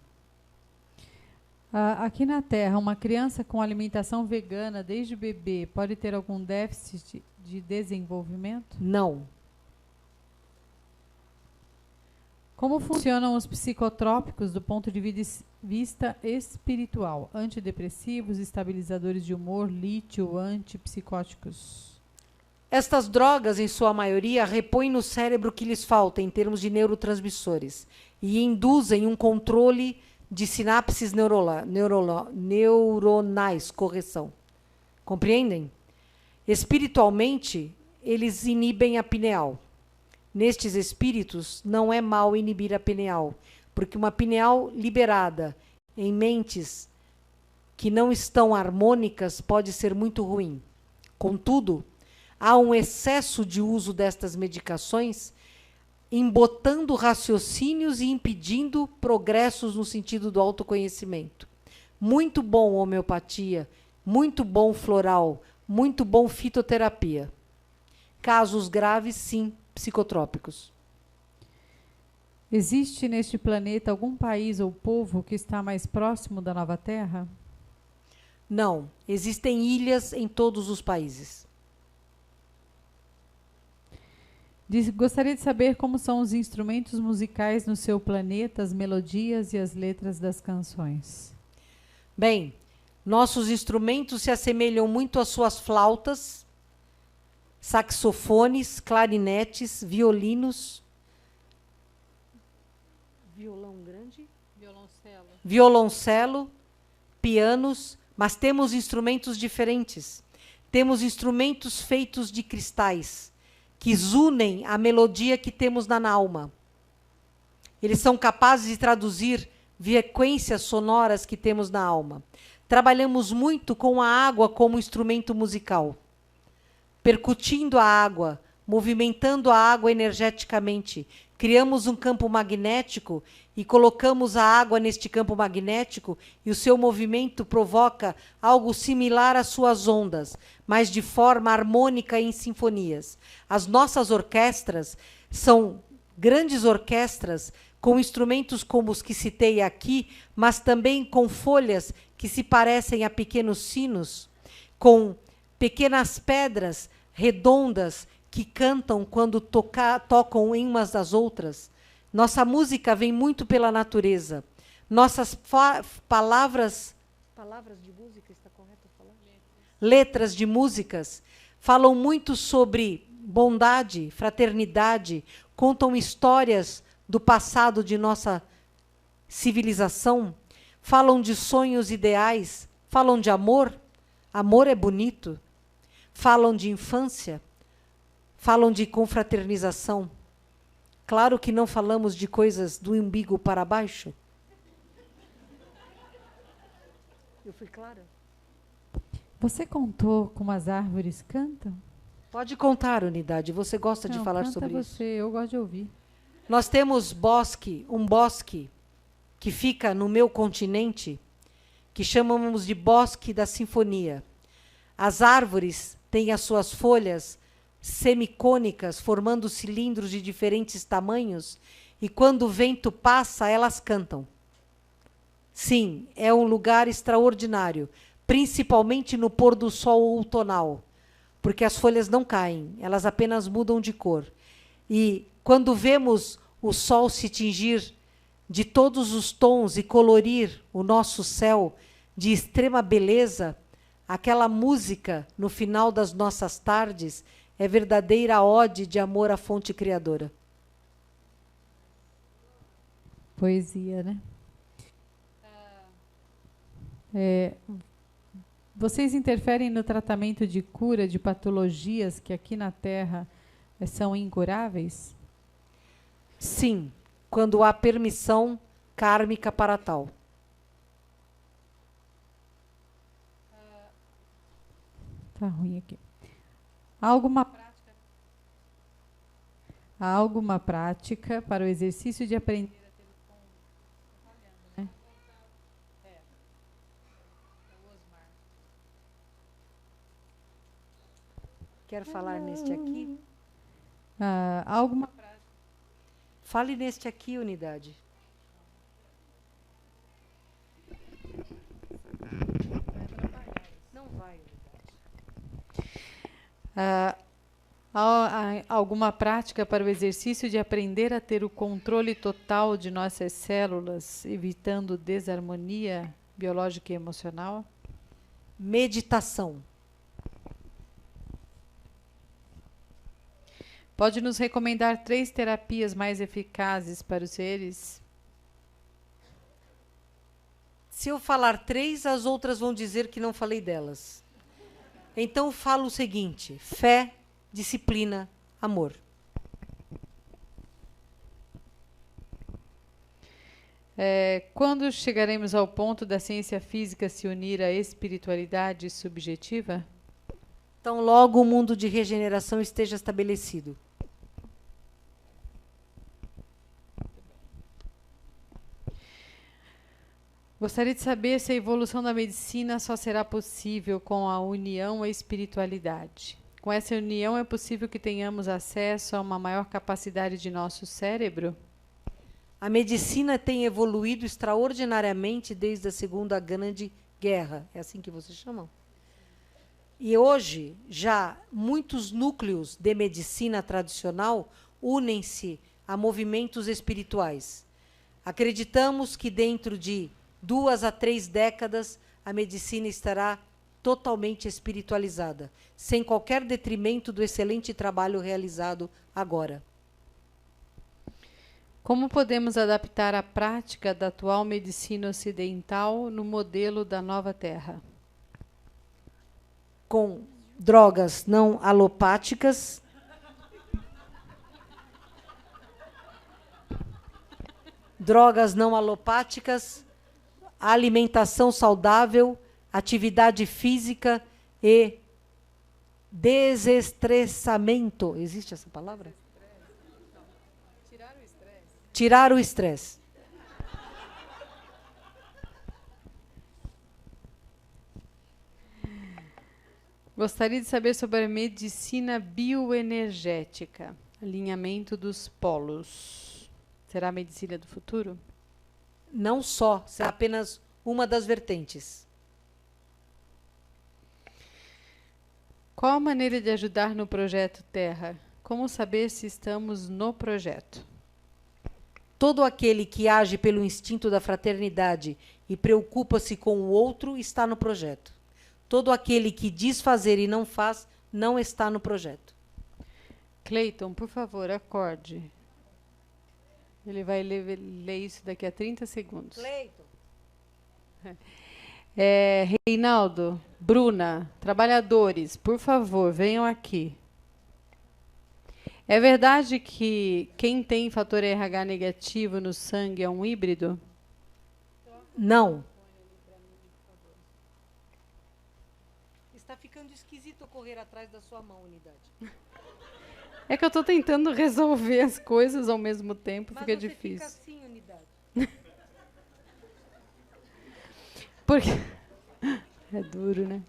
Aqui na Terra, uma criança com alimentação vegana desde bebê pode ter algum déficit de desenvolvimento? Não. Como funcionam os psicotrópicos do ponto de vista espiritual? Antidepressivos, estabilizadores de humor, lítio, antipsicóticos. Estas drogas, em sua maioria, repõem no cérebro o que lhes falta em termos de neurotransmissores e induzem um controle de sinapses neuronais, correção. Compreendem? Espiritualmente, eles inibem a pineal. Nestes espíritos, não é mal inibir a pineal, porque uma pineal liberada em mentes que não estão harmônicas pode ser muito ruim. Contudo, há um excesso de uso destas medicações, embotando raciocínios e impedindo progressos no sentido do autoconhecimento. Muito bom homeopatia, muito bom floral, muito bom fitoterapia. Casos graves, sim, psicotrópicos. Existe neste planeta algum país ou povo que está mais próximo da nova Terra? Não, existem ilhas em todos os países. Gostaria de saber como são os instrumentos musicais no seu planeta, as melodias e as letras das canções. Bem, nossos instrumentos se assemelham muito às suas flautas, saxofones, clarinetes, violinos, violão grande, violoncelo, pianos, mas temos instrumentos diferentes. Temos instrumentos feitos de cristais, que unem a melodia que temos na alma. Eles são capazes de traduzir frequências sonoras que temos na alma. Trabalhamos muito com a água como instrumento musical, percutindo a água, movimentando a água energeticamente. Criamos um campo magnético e colocamos a água neste campo magnético e o seu movimento provoca algo similar às suas ondas, mas de forma harmônica em sinfonias. As nossas orquestras são grandes orquestras com instrumentos como os que citei aqui, mas também com folhas que se parecem a pequenos sinos, com pequenas pedras redondas que cantam quando tocam em umas das outras. Nossa música vem muito pela natureza. Nossas palavras de música, está correto falar? Letras de músicas falam muito sobre bondade, fraternidade, contam histórias do passado de nossa civilização, falam de sonhos ideais, falam de amor, amor é bonito, falam de infância, falam de confraternização. Claro que não falamos de coisas do umbigo para baixo. Eu fui clara? Você contou como as árvores cantam? Pode contar, Unidade. Você gosta de falar sobre você, isso? Eu gosto de ouvir. Nós temos um bosque que fica no meu continente, que chamamos de Bosque da Sinfonia. As árvores têm as suas folhas semicônicas, formando cilindros de diferentes tamanhos, e quando o vento passa, elas cantam. Sim, é um lugar extraordinário, principalmente no pôr do sol outonal, porque as folhas não caem, elas apenas mudam de cor. E quando vemos o sol se tingir de todos os tons e colorir o nosso céu de extrema beleza, aquela música no final das nossas tardes é verdadeira ode de amor à fonte criadora. Poesia, né? Vocês interferem no tratamento de cura de patologias que aqui na Terra são incuráveis? Sim, quando há permissão kármica para tal. Tá ruim aqui. Há alguma prática para o exercício de aprender a ter o tom? Né? Quer falar neste aqui? Há alguma prática? Fale neste aqui, Unidade. Não vai, Unidade. Há alguma prática para o exercício de aprender a ter o controle total de nossas células, evitando desarmonia biológica e emocional? Meditação. Pode nos recomendar 3 terapias mais eficazes para os seres? Se eu falar 3, as outras vão dizer que não falei delas. Então, falo o seguinte: fé, disciplina, amor. Quando chegaremos ao ponto da ciência física se unir à espiritualidade subjetiva? Então, logo o mundo de regeneração esteja estabelecido. Gostaria de saber se a evolução da medicina só será possível com a união à espiritualidade. Com essa união é possível que tenhamos acesso a uma maior capacidade de nosso cérebro? A medicina tem evoluído extraordinariamente desde a Segunda Grande Guerra. É assim que vocês chamam? E hoje, já muitos núcleos de medicina tradicional unem-se a movimentos espirituais. Acreditamos que dentro de 2 a 3 décadas a medicina estará totalmente espiritualizada, sem qualquer detrimento do excelente trabalho realizado agora. Como podemos adaptar a prática da atual medicina ocidental no modelo da nova Terra? Com drogas não alopáticas, alimentação saudável, atividade física e desestressamento. Existe essa palavra? Tirar o estresse. Gostaria de saber sobre a medicina bioenergética, alinhamento dos polos. Será a medicina do futuro? Não só, será apenas uma das vertentes. Qual a maneira de ajudar no projeto Terra? Como saber se estamos no projeto? Todo aquele que age pelo instinto da fraternidade e preocupa-se com o outro está no projeto. Todo aquele que diz fazer e não faz não está no projeto. Cleiton, por favor, acorde. Ele vai ler isso daqui a 30 segundos. Cleiton. Reinaldo, Bruna, trabalhadores, por favor, venham aqui. É verdade que quem tem fator RH negativo no sangue é um híbrido? Não. Está ficando esquisito correr atrás da sua mão, Unidade. É que eu estou tentando resolver as coisas ao mesmo tempo, mas fica você difícil. Fica assim, Unidade. Porque é duro, né?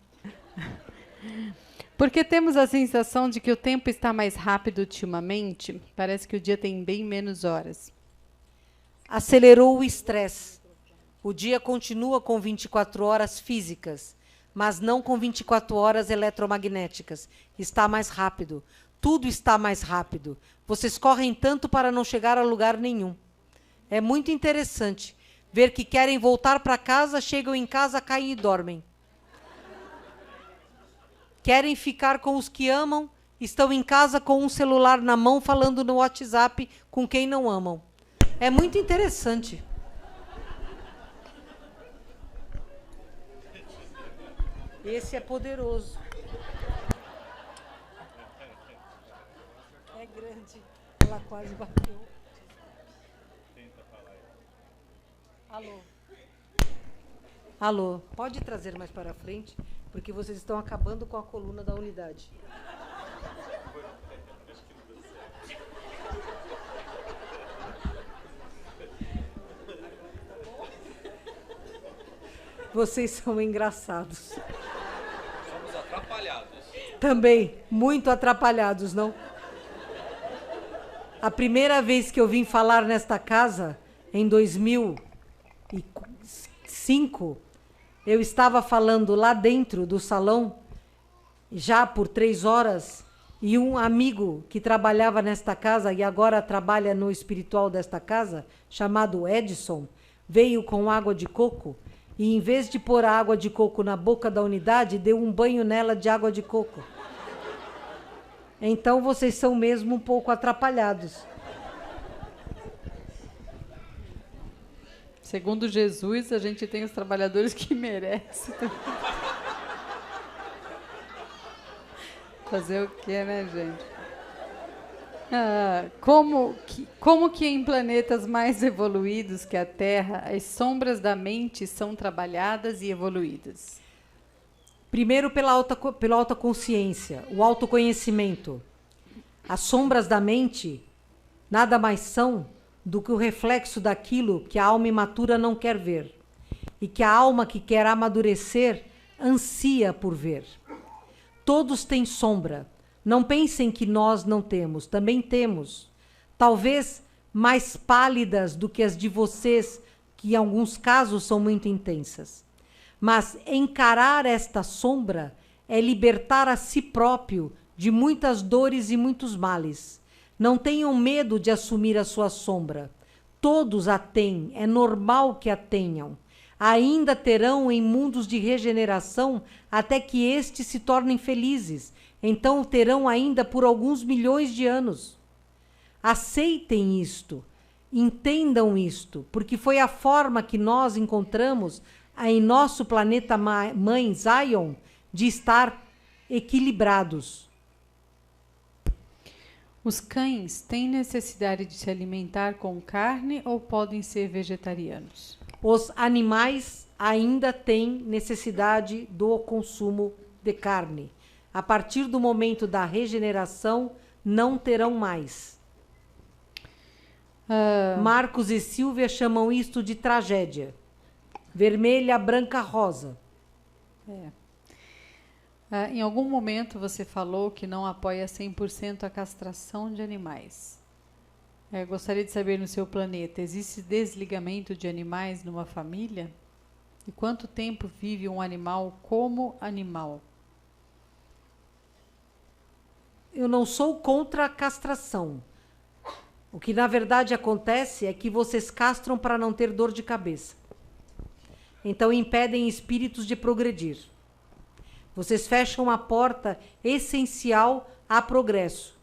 Porque temos a sensação de que o tempo está mais rápido ultimamente. Parece que o dia tem bem menos horas. Acelerou o estresse. O dia continua com 24 horas físicas, mas não com 24 horas eletromagnéticas. Está mais rápido. Tudo está mais rápido. Vocês correm tanto para não chegar a lugar nenhum. É muito interessante ver que querem voltar para casa, chegam em casa, caem e dormem. Querem ficar com os que amam, estão em casa com um celular na mão, falando no WhatsApp com quem não amam. É muito interessante. Esse é poderoso. É grande. Ela quase bateu. Alô. Alô, pode trazer mais para frente? Porque vocês estão acabando com a coluna da unidade. Vocês são engraçados. Somos atrapalhados. Também, muito atrapalhados, não? A primeira vez que eu vim falar nesta casa, em 2005, eu estava falando lá dentro do salão, já por 3 horas, e um amigo que trabalhava nesta casa e agora trabalha no espiritual desta casa, chamado Edson, veio com água de coco e, em vez de pôr a água de coco na boca da unidade, deu um banho nela de água de coco. Então, vocês são mesmo um pouco atrapalhados. Segundo Jesus, a gente tem os trabalhadores que merecem. Fazer o quê, né, gente? Como que em planetas mais evoluídos que a Terra, as sombras da mente são trabalhadas e evoluídas? Primeiro pela alta consciência, o autoconhecimento. As sombras da mente nada mais são do que o reflexo daquilo que a alma imatura não quer ver e que a alma que quer amadurecer ansia por ver. Todos têm sombra. Não pensem que nós não temos, também temos. Talvez mais pálidas do que as de vocês, que em alguns casos são muito intensas. Mas encarar esta sombra é libertar a si próprio de muitas dores e muitos males. Não tenham medo de assumir a sua sombra. Todos a têm, é normal que a tenham. Ainda terão em mundos de regeneração até que estes se tornem felizes. Então terão ainda por alguns milhões de anos. Aceitem isto, entendam isto, porque foi a forma que nós encontramos em nosso planeta mãe Zion de estar equilibrados. Os cães têm necessidade de se alimentar com carne ou podem ser vegetarianos? Os animais ainda têm necessidade do consumo de carne. A partir do momento da regeneração, não terão mais. Marcos e Silvia chamam isto de tragédia. Vermelha, branca, rosa. Em algum momento você falou que não apoia 100% a castração de animais. Gostaria de saber, no seu planeta, existe desligamento de animais numa família? E quanto tempo vive um animal como animal? Eu não sou contra a castração. O que na verdade acontece é que vocês castram para não ter dor de cabeça. Então impedem espíritos de progredir. Vocês fecham a porta essencial a progresso.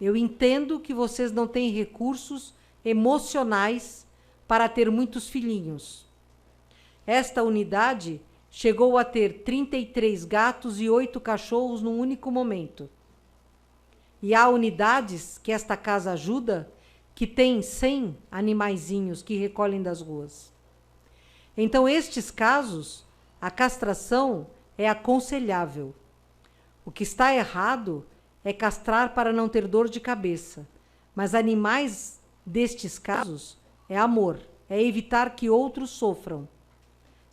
Eu entendo que vocês não têm recursos emocionais para ter muitos filhinhos. Esta unidade chegou a ter 33 gatos e 8 cachorros num único momento. E há unidades que esta casa ajuda que tem 100 animaizinhos que recolhem das ruas. Então, estes casos, a castração é aconselhável. O que está errado é castrar para não ter dor de cabeça. Mas animais destes casos é amor, é evitar que outros sofram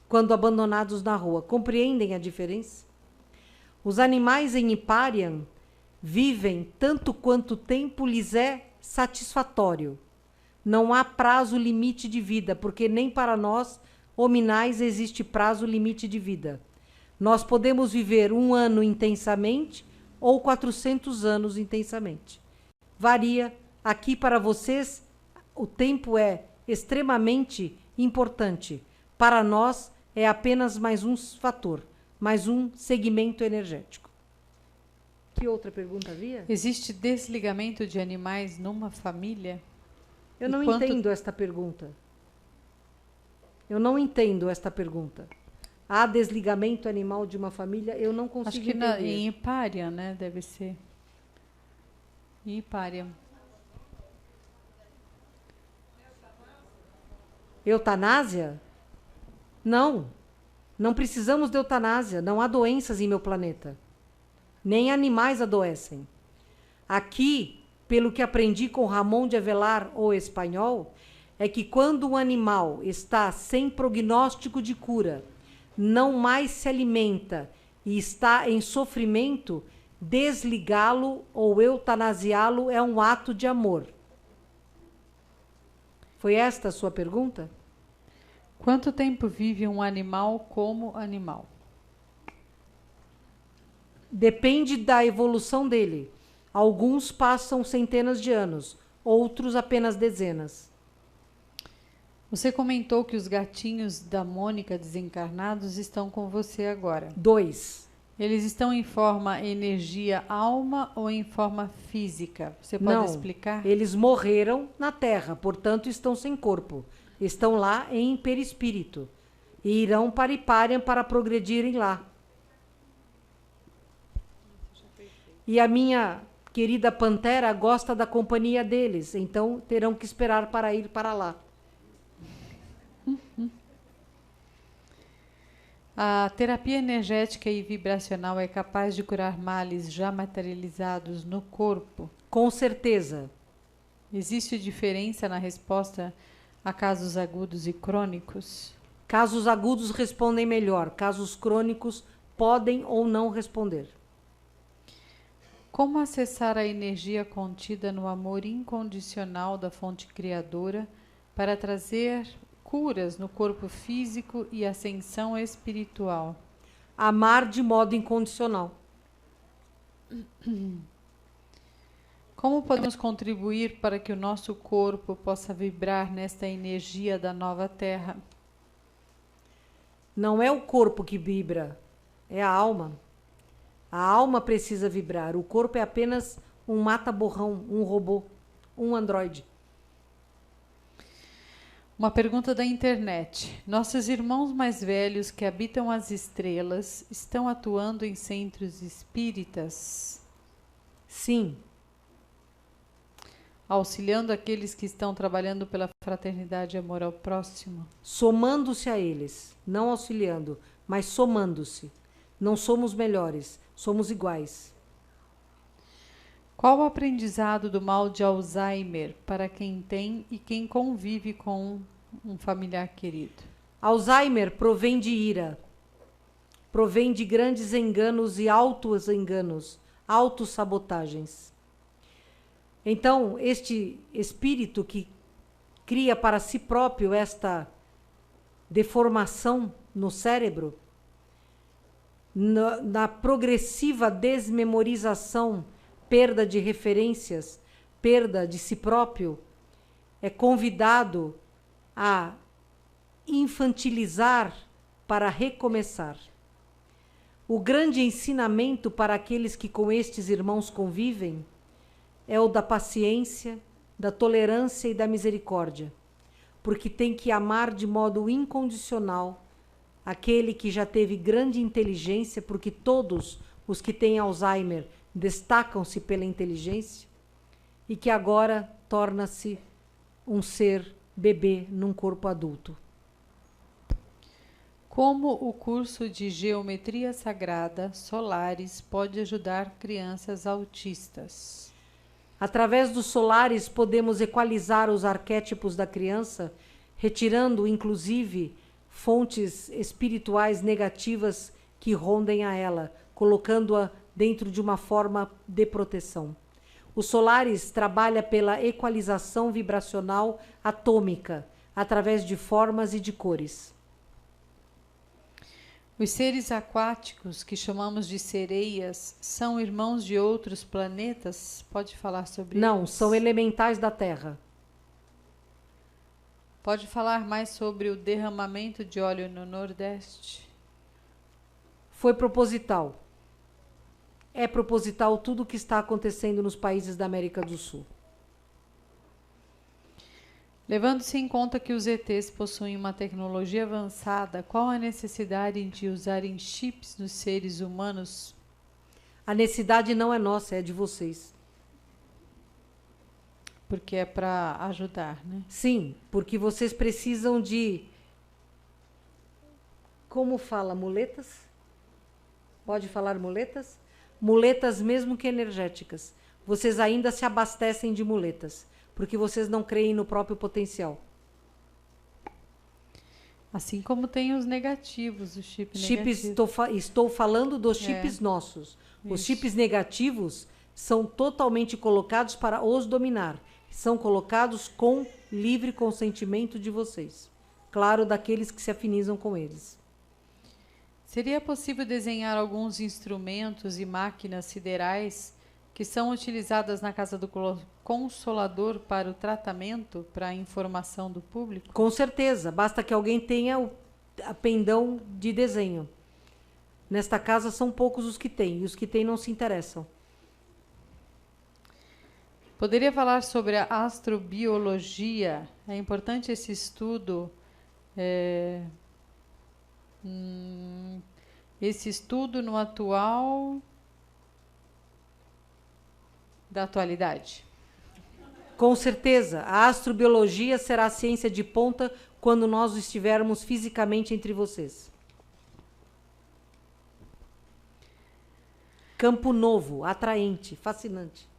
quando abandonados na rua. Compreendem a diferença? Os animais em Hiparian vivem tanto quanto o tempo lhes é satisfatório. Não há prazo limite de vida, porque nem para nós, hominais, existe prazo limite de vida. Nós podemos viver 1 ano intensamente ou 400 anos intensamente. Varia. Aqui para vocês, o tempo é extremamente importante. Para nós, é apenas mais um fator, mais um segmento energético. Que outra pergunta havia? Existe desligamento de animais numa família? Eu não entendo esta pergunta. Eu não entendo esta pergunta. Há desligamento animal de uma família? Eu não consigo entender. Acho que em Hiparian, né? Deve ser. Em Hiparian. Eutanásia? Não. Não precisamos de eutanásia. Não há doenças em meu planeta. Nem animais adoecem. Aqui, pelo que aprendi com Ramon de Avelar, o espanhol, é que quando um animal está sem prognóstico de cura, não mais se alimenta e está em sofrimento, desligá-lo ou eutanasiá-lo é um ato de amor. Foi esta a sua pergunta? Quanto tempo vive um animal como animal? Depende da evolução dele. Alguns passam centenas de anos, outros apenas dezenas. Você comentou que os gatinhos da Mônica desencarnados estão com você agora. 2. Eles estão em forma energia alma ou em forma física? Você pode explicar? Eles morreram na Terra, portanto estão sem corpo. Estão lá em perispírito e irão para Hipárion para progredirem lá. E a minha querida Pantera gosta da companhia deles, então terão que esperar para ir para lá. A terapia energética e vibracional é capaz de curar males já materializados no corpo? Com certeza. Existe diferença na resposta a casos agudos e crônicos? Casos agudos respondem melhor, casos crônicos podem ou não responder. Como acessar a energia contida no amor incondicional da fonte criadora para trazer curas no corpo físico e ascensão espiritual? Amar de modo incondicional. Como podemos contribuir para que o nosso corpo possa vibrar nesta energia da nova Terra? Não é o corpo que vibra, é a alma. A alma precisa vibrar, o corpo é apenas um mata-borrão, um robô, um androide. Uma pergunta da internet. Nossos irmãos mais velhos que habitam as estrelas estão atuando em centros espíritas? Sim. Auxiliando aqueles que estão trabalhando pela fraternidade e amor ao próximo? Somando-se a eles, não auxiliando, mas somando-se. Não somos melhores, somos iguais. Qual o aprendizado do mal de Alzheimer para quem tem e quem convive com um familiar querido? Alzheimer provém de ira, provém de grandes enganos e altos enganos, autossabotagens. Então, este espírito que cria para si próprio esta deformação no cérebro, na progressiva desmemorização, perda de referências, perda de si próprio, é convidado a infantilizar para recomeçar. O grande ensinamento para aqueles que com estes irmãos convivem é o da paciência, da tolerância e da misericórdia, porque tem que amar de modo incondicional aquele que já teve grande inteligência, porque todos os que têm Alzheimer destacam-se pela inteligência, e que agora torna-se um ser bebê num corpo adulto. Como o curso de Geometria Sagrada Solares pode ajudar crianças autistas? Através dos solares podemos equalizar os arquétipos da criança, retirando inclusive fontes espirituais negativas que rondem a ela, colocando-a dentro de uma forma de proteção. O Solaris trabalha pela equalização vibracional atômica, através de formas e de cores. Os seres aquáticos, que chamamos de sereias, são irmãos de outros planetas? Pode falar sobre Não, eles? são elementais da Terra. Pode falar mais sobre o derramamento de óleo no Nordeste? Foi proposital. É proposital tudo o que está acontecendo nos países da América do Sul. Levando-se em conta que os ETs possuem uma tecnologia avançada, qual a necessidade de usarem chips nos seres humanos? A necessidade não é nossa, é de vocês. Porque é para ajudar, né? Sim, porque vocês precisam de... Como fala? Muletas? Pode falar muletas? Muletas mesmo que energéticas. Vocês ainda se abastecem de muletas, porque vocês não creem no próprio potencial. Assim como tem os negativos, o chip negativo. Estou falando dos chips nossos. Os chips negativos são totalmente colocados para os dominar. São colocados com livre consentimento de vocês. Claro, daqueles que se afinizam com eles. Seria possível desenhar alguns instrumentos e máquinas siderais que são utilizadas na Casa do Consolador para o tratamento, para a informação do público? Com certeza, basta que alguém tenha a pendão de desenho. Nesta casa são poucos os que têm, e os que têm não se interessam. Poderia falar sobre a astrobiologia? É importante esse estudo. Esse estudo no atual da atualidade. Com certeza, a astrobiologia será a ciência de ponta quando nós estivermos fisicamente entre vocês. Campo novo, atraente, fascinante.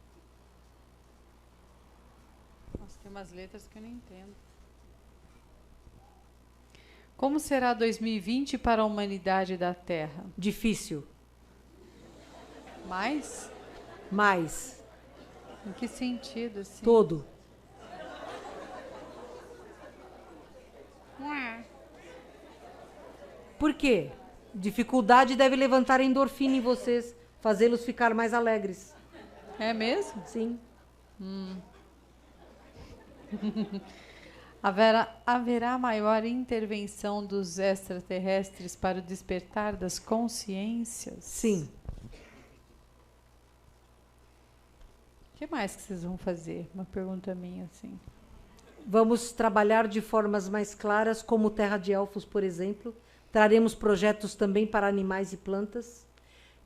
Nossa, tem umas letras que eu não entendo. Como será 2020 para a humanidade da Terra? Difícil. Mais? Mais. Em que sentido, assim? Todo. Por quê? Dificuldade deve levantar endorfina em vocês, fazê-los ficar mais alegres. É mesmo? Sim. Haverá maior intervenção dos extraterrestres para o despertar das consciências? Sim. O que mais que vocês vão fazer? Uma pergunta minha, assim. Vamos trabalhar de formas mais claras, como Terra de Elfos, por exemplo. Traremos projetos também para animais e plantas.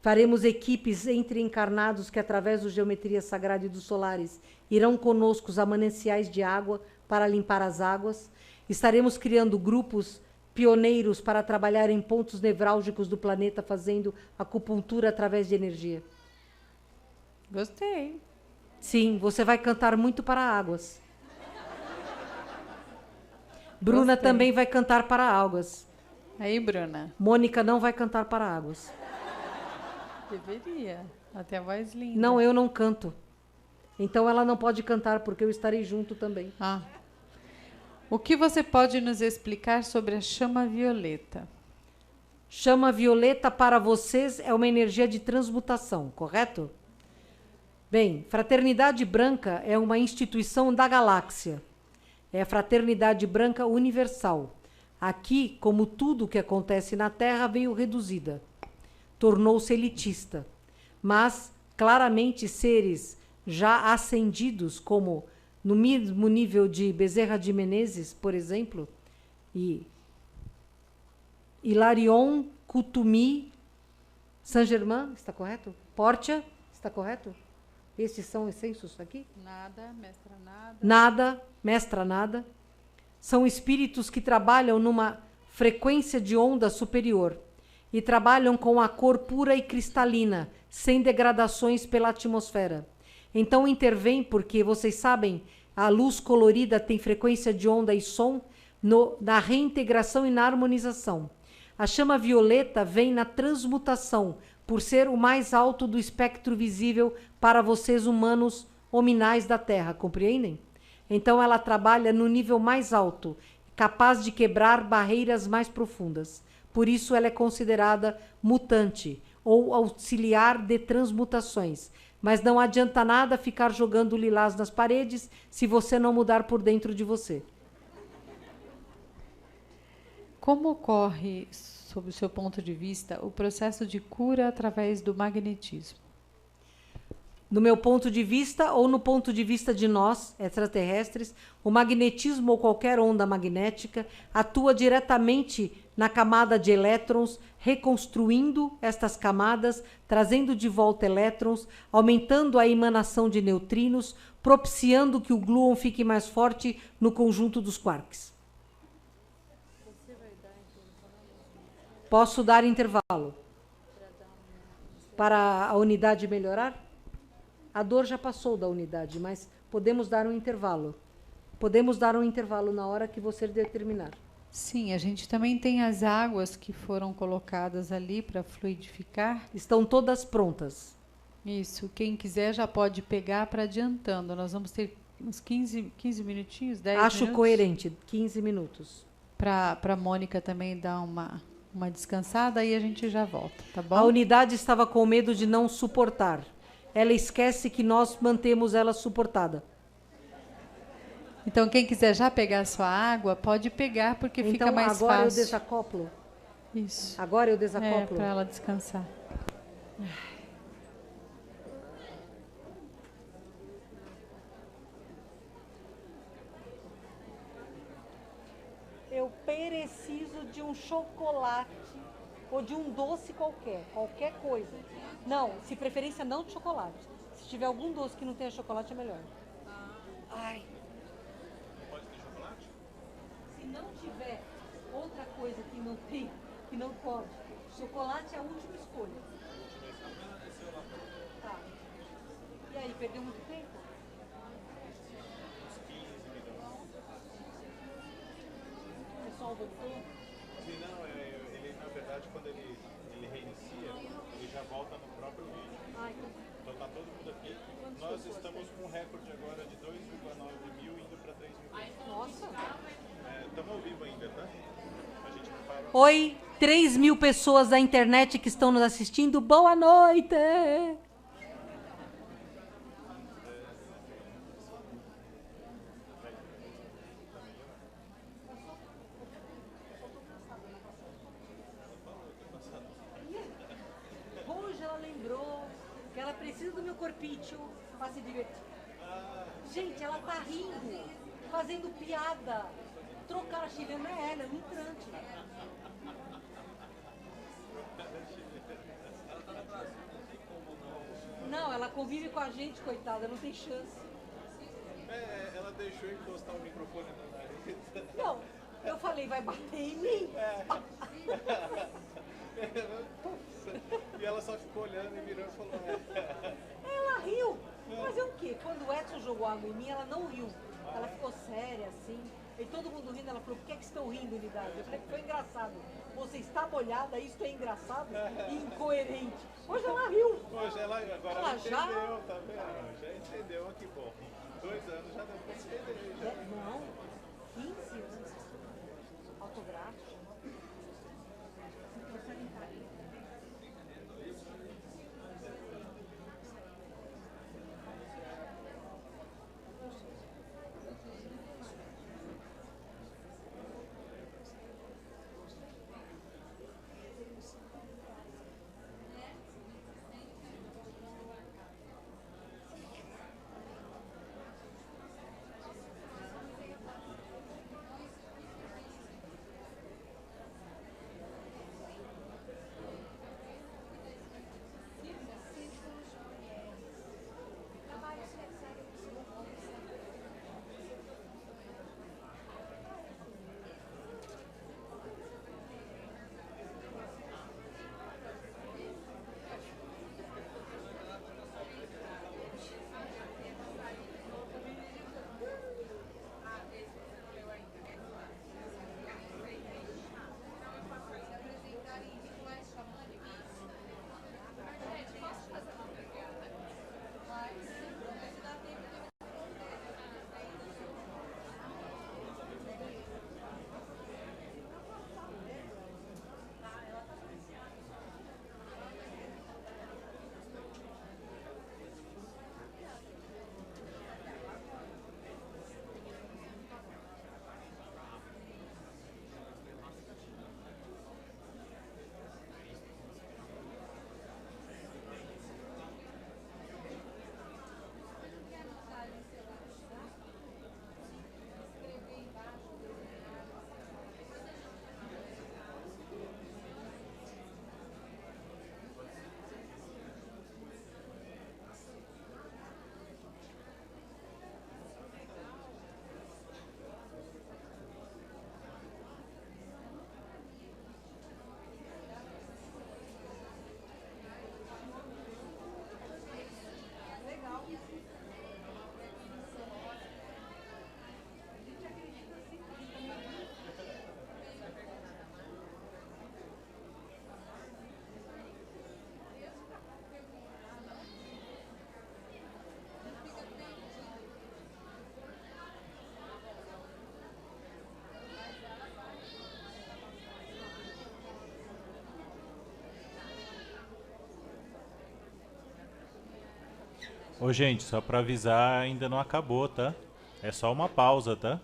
Faremos equipes entre encarnados que, através do Geometria Sagrada e dos Solares, irão conosco a mananciais de água para limpar as águas. Estaremos criando grupos pioneiros para trabalhar em pontos nevrálgicos do planeta, fazendo acupuntura através de energia. Gostei. Sim, você vai cantar muito para águas. Bruna Gostei. também vai cantar para águas. Aí, Bruna. Mônica não vai cantar para águas. Deveria. Até a voz linda. Não, eu não canto. Então ela não pode cantar, porque eu estarei junto também. Ah. O que você pode nos explicar sobre a chama violeta? Chama violeta para vocês é uma energia de transmutação, correto? Bem, Fraternidade Branca é uma instituição da galáxia. É a Fraternidade Branca Universal. Aqui, como tudo que acontece na Terra, veio reduzida. Tornou-se elitista. Mas, claramente, seres já ascendidos, como no mesmo nível de Bezerra de Menezes, por exemplo, e Hilarion, Kutumi, Saint-Germain, está correto? Portia, está correto? Esses são os censos aqui? Nada, mestra nada. Nada, mestra nada. São espíritos que trabalham numa frequência de onda superior e trabalham com a cor pura e cristalina, sem degradações pela atmosfera. Então intervém porque, vocês sabem, a luz colorida tem frequência de onda e som na reintegração e na harmonização. A chama violeta vem na transmutação, por ser o mais alto do espectro visível para vocês humanos hominais da Terra, compreendem? Então ela trabalha no nível mais alto, capaz de quebrar barreiras mais profundas. Por isso ela é considerada mutante, ou auxiliar de transmutações. Mas não adianta nada ficar jogando lilás nas paredes se você não mudar por dentro de você. Como ocorre, sob o seu ponto de vista, o processo de cura através do magnetismo? No meu ponto de vista, ou no ponto de vista de nós, extraterrestres, o magnetismo ou qualquer onda magnética atua diretamente na camada de elétrons, reconstruindo estas camadas, trazendo de volta elétrons, aumentando a emanação de neutrinos, propiciando que o gluon fique mais forte no conjunto dos quarks. Posso dar intervalo para a unidade melhorar? A dor já passou da unidade, mas podemos dar um intervalo. Podemos dar um intervalo na hora que você determinar. Sim, a gente também tem as águas que foram colocadas ali para fluidificar. Estão todas prontas. Isso, quem quiser já pode pegar para adiantando. Nós vamos ter uns 15 minutinhos, 10 Acho minutos. coerente, 15 minutos. Para a Mônica também dar uma descansada e a gente já volta, tá bom? A unidade estava com medo de não suportar. Ela esquece que nós mantemos ela suportada. Então, quem quiser já pegar a sua água, pode pegar, porque Então, fica mais agora fácil. eu desacoplo. Isso. Agora eu É, desacoplo. para ela descansar. de um chocolate ou de um doce qualquer coisa. Não, se preferência não de chocolate. Se tiver algum doce que não tenha chocolate é melhor. Ai. Pode ter chocolate? Se não tiver outra coisa que não tem, que não pode, chocolate é a última escolha. Tá. E aí, perdeu muito tempo? Uns 15 minutos. O pessoal voltou? Se não, ele na verdade quando ele reinicia, ele já volta no próprio vídeo. Ai, Então tá todo mundo aqui. Nós estamos com um recorde agora de 2,9 mil indo para 3 mil. nossa. Estamos ao vivo ainda, tá? A gente não para. Oi, 3.000 pessoas da internet que estão nos assistindo. Boa noite! Hoje ela lembrou que ela precisa do meu corpício para se divertir. Gente, ela tá rindo, fazendo piada. Trocar a chilena é ela, é um entrante. Não, ela convive com a gente, coitada, não tem chance. Ela deixou encostar o microfone na nariz. Não, eu falei, vai bater em mim. E ela só ficou olhando e virou e falou: Ela riu. Mas é o quê? Quando o Edson jogou água em mim, ela não riu. Ela ficou séria, assim. E todo mundo rindo, ela falou, por que estão rindo, unidade? Eu falei, foi engraçado. Você está molhada, isso é engraçado e incoerente. Hoje ela riu. Hoje agora ela Ela entendeu, já- tá vendo? Já entendeu, que bom. 2 anos já deu pra entender. Já. Não, 15 anos. Autográfico. Ô, gente, só pra avisar, ainda não acabou, tá? É só uma pausa, tá?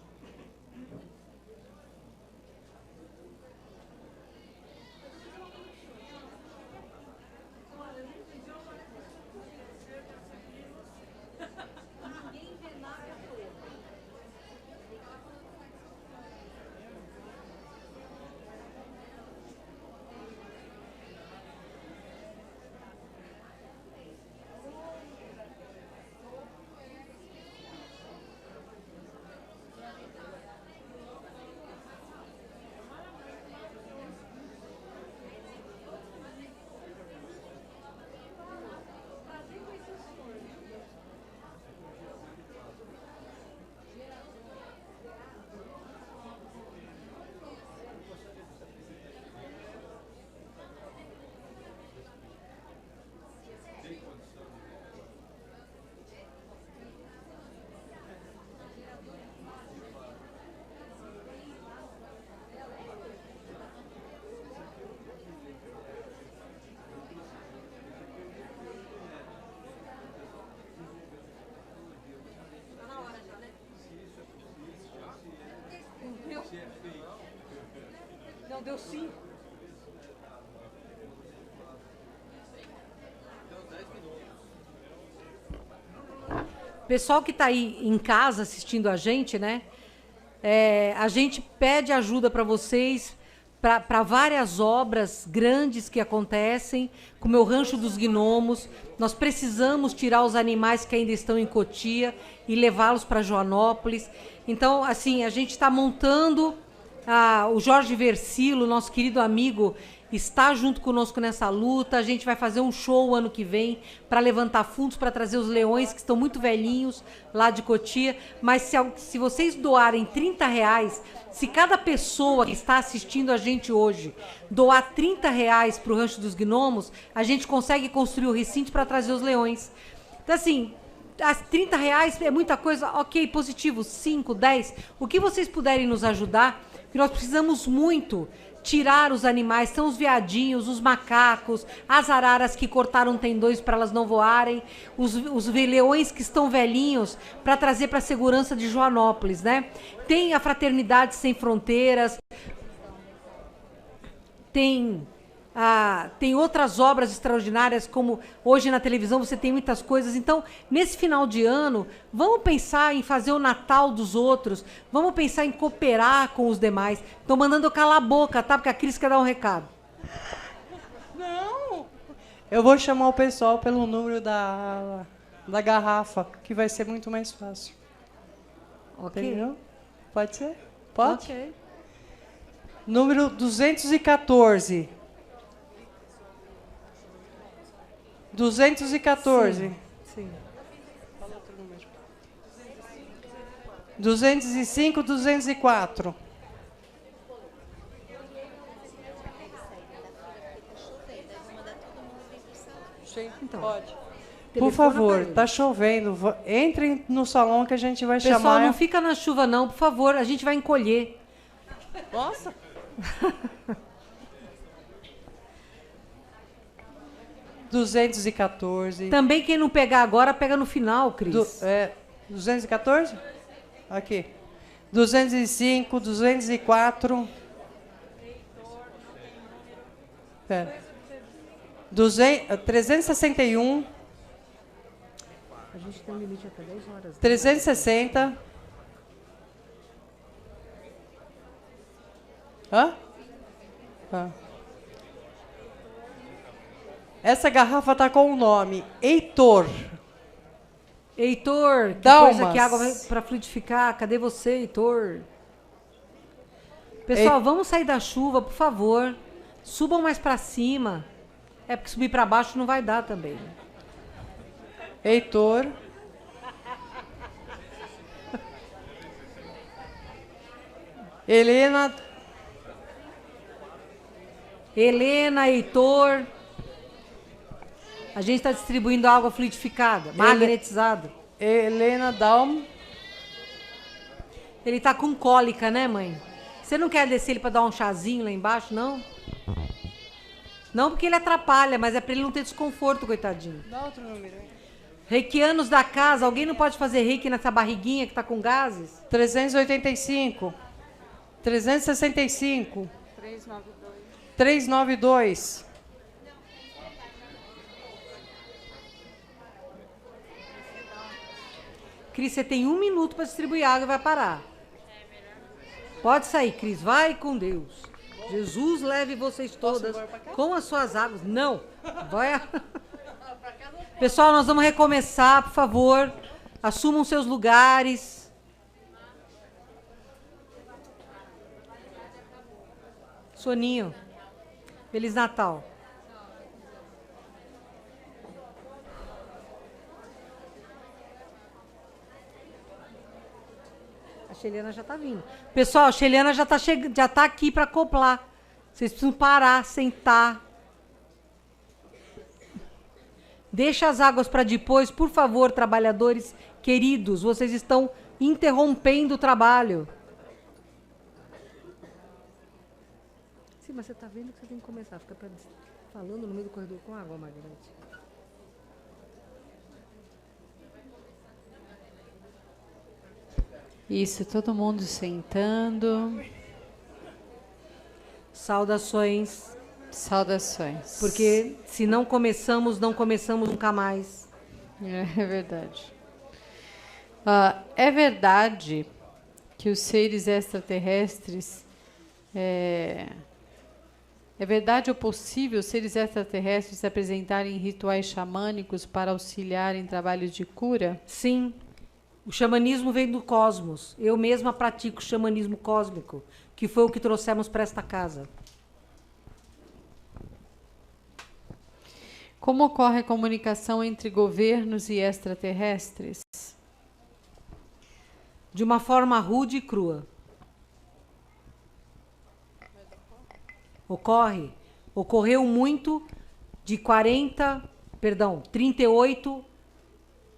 Deu 5. Pessoal que está aí em casa assistindo a gente, né? A gente pede ajuda para vocês para várias obras grandes que acontecem, como o Rancho dos Gnomos. Nós precisamos tirar os animais que ainda estão em Cotia e levá-los para Joanópolis. Então, assim, a gente está montando... o Jorge Versilo, nosso querido amigo, está junto conosco nessa luta. A gente vai fazer um show ano que vem para levantar fundos para trazer os leões que estão muito velhinhos lá de Cotia. Mas se vocês doarem R$30, se cada pessoa que está assistindo a gente hoje doar R$30 para o Rancho dos Gnomos, a gente consegue construir o recinto para trazer os leões. Então, assim, R$30 é muita coisa, ok, positivo, 5, 10, o que vocês puderem nos ajudar, que nós precisamos muito tirar os animais, são os veadinhos, os macacos, as araras que cortaram tendões para elas não voarem, os leões que estão velhinhos, para trazer para a segurança de Joanópolis, né? Tem a Fraternidade Sem Fronteiras, tem outras obras extraordinárias, como hoje na televisão você tem muitas coisas. Então, nesse final de ano, vamos pensar em fazer o Natal dos outros, vamos pensar em cooperar com os demais. Estou mandando eu calar a boca, tá? Porque a Cris quer dar um recado. Não! Eu vou chamar o pessoal pelo número da garrafa, que vai ser muito mais fácil. Ok. Entendeu? Pode ser? Pode? Ok. Número 214. 214. Sim. 205, 204. Sim, Então, pode. Por telefona favor, pra ele. tá chovendo. Entrem no salão que a gente vai Pessoal, chamar. não fica na chuva não, por favor, a gente vai encolher. Nossa! 214. Também quem não pegar agora, pega no final, Cris. 214? Aqui. 205, 204. Pera. 361. A gente tem um limite até 10 horas. 360. Hã? Essa garrafa tá com o nome Heitor. Heitor, que Dalmas. coisa que água vai para fluidificar. Cadê você, Heitor? Pessoal, vamos sair da chuva, por favor. Subam mais para cima. É porque subir para baixo não vai dar também. Heitor. Helena, Heitor. A gente está distribuindo água fluidificada, magnetizada. Helena Dalm. Ele tá com cólica, né, mãe? Você não quer descer ele para dar um chazinho lá embaixo, não? Não porque ele atrapalha, mas é para ele não ter desconforto, coitadinho. Dá outro número aí. Reikianos da casa, alguém não pode fazer reiki nessa barriguinha que tá com gases? 385. 365. 392. 392. Cris, você tem 1 minuto para distribuir água e vai parar. Pode sair, Cris. Vai com Deus. Jesus leve vocês todas com as suas águas. Não. Vai. Pessoal, nós vamos recomeçar, por favor. Assumam seus lugares. Soninho. Feliz Natal. A Xeliana já tá vindo. Pessoal, a Xeliana já tá aqui para acoplar. Vocês precisam parar, sentar. Deixa as águas para depois, por favor, trabalhadores queridos. Vocês estão interrompendo o trabalho. Sim, mas você tá vendo que você tem que começar. Fica falando no meio do corredor com água, Margarete. Isso, todo mundo sentando. Saudações. Saudações. Porque se não começamos nunca mais. É verdade. É verdade que os seres extraterrestres... É verdade ou possível os seres extraterrestres se apresentarem em rituais xamânicos para auxiliar em trabalhos de cura? Sim. O xamanismo vem do cosmos. Eu mesma pratico xamanismo cósmico, que foi o que trouxemos para esta casa. Como ocorre a comunicação entre governos e extraterrestres? De uma forma rude e crua. Ocorreu muito de 38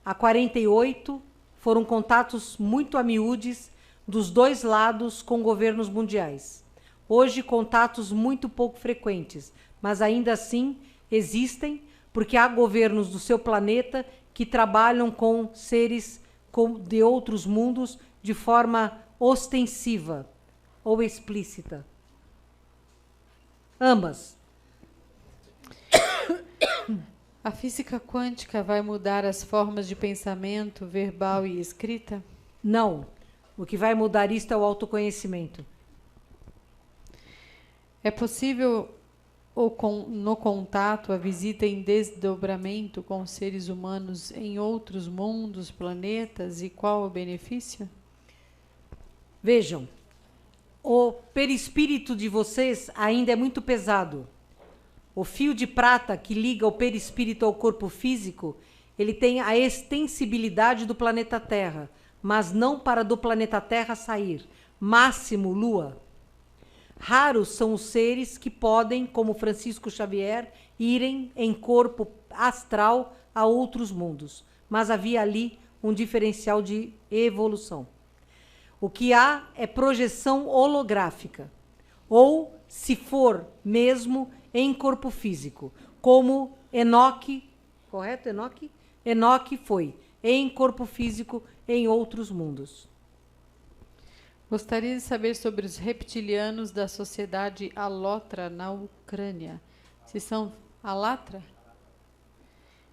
a 48, foram contatos muito a miúdes dos dois lados com governos mundiais. Hoje, contatos muito pouco frequentes, mas ainda assim existem, porque há governos do seu planeta que trabalham com seres de outros mundos de forma ostensiva ou explícita. Ambas. A física quântica vai mudar as formas de pensamento verbal e escrita? Não. O que vai mudar isto é o autoconhecimento. É possível, no contato, a visita em desdobramento com seres humanos em outros mundos, planetas, e qual o benefício? Vejam, o perispírito de vocês ainda é muito pesado. O fio de prata que liga o perispírito ao corpo físico, ele tem a extensibilidade do planeta Terra, mas não para do planeta Terra sair. Máximo Lua. Raros são os seres que podem, como Francisco Xavier, irem em corpo astral a outros mundos. Mas havia ali um diferencial de evolução. O que há é projeção holográfica, ou, se for mesmo, em corpo físico, como Enoque, correto, Enoque? Enoque foi em corpo físico em outros mundos. Gostaria de saber sobre os reptilianos da sociedade Alatra na Ucrânia. Se são Alatra?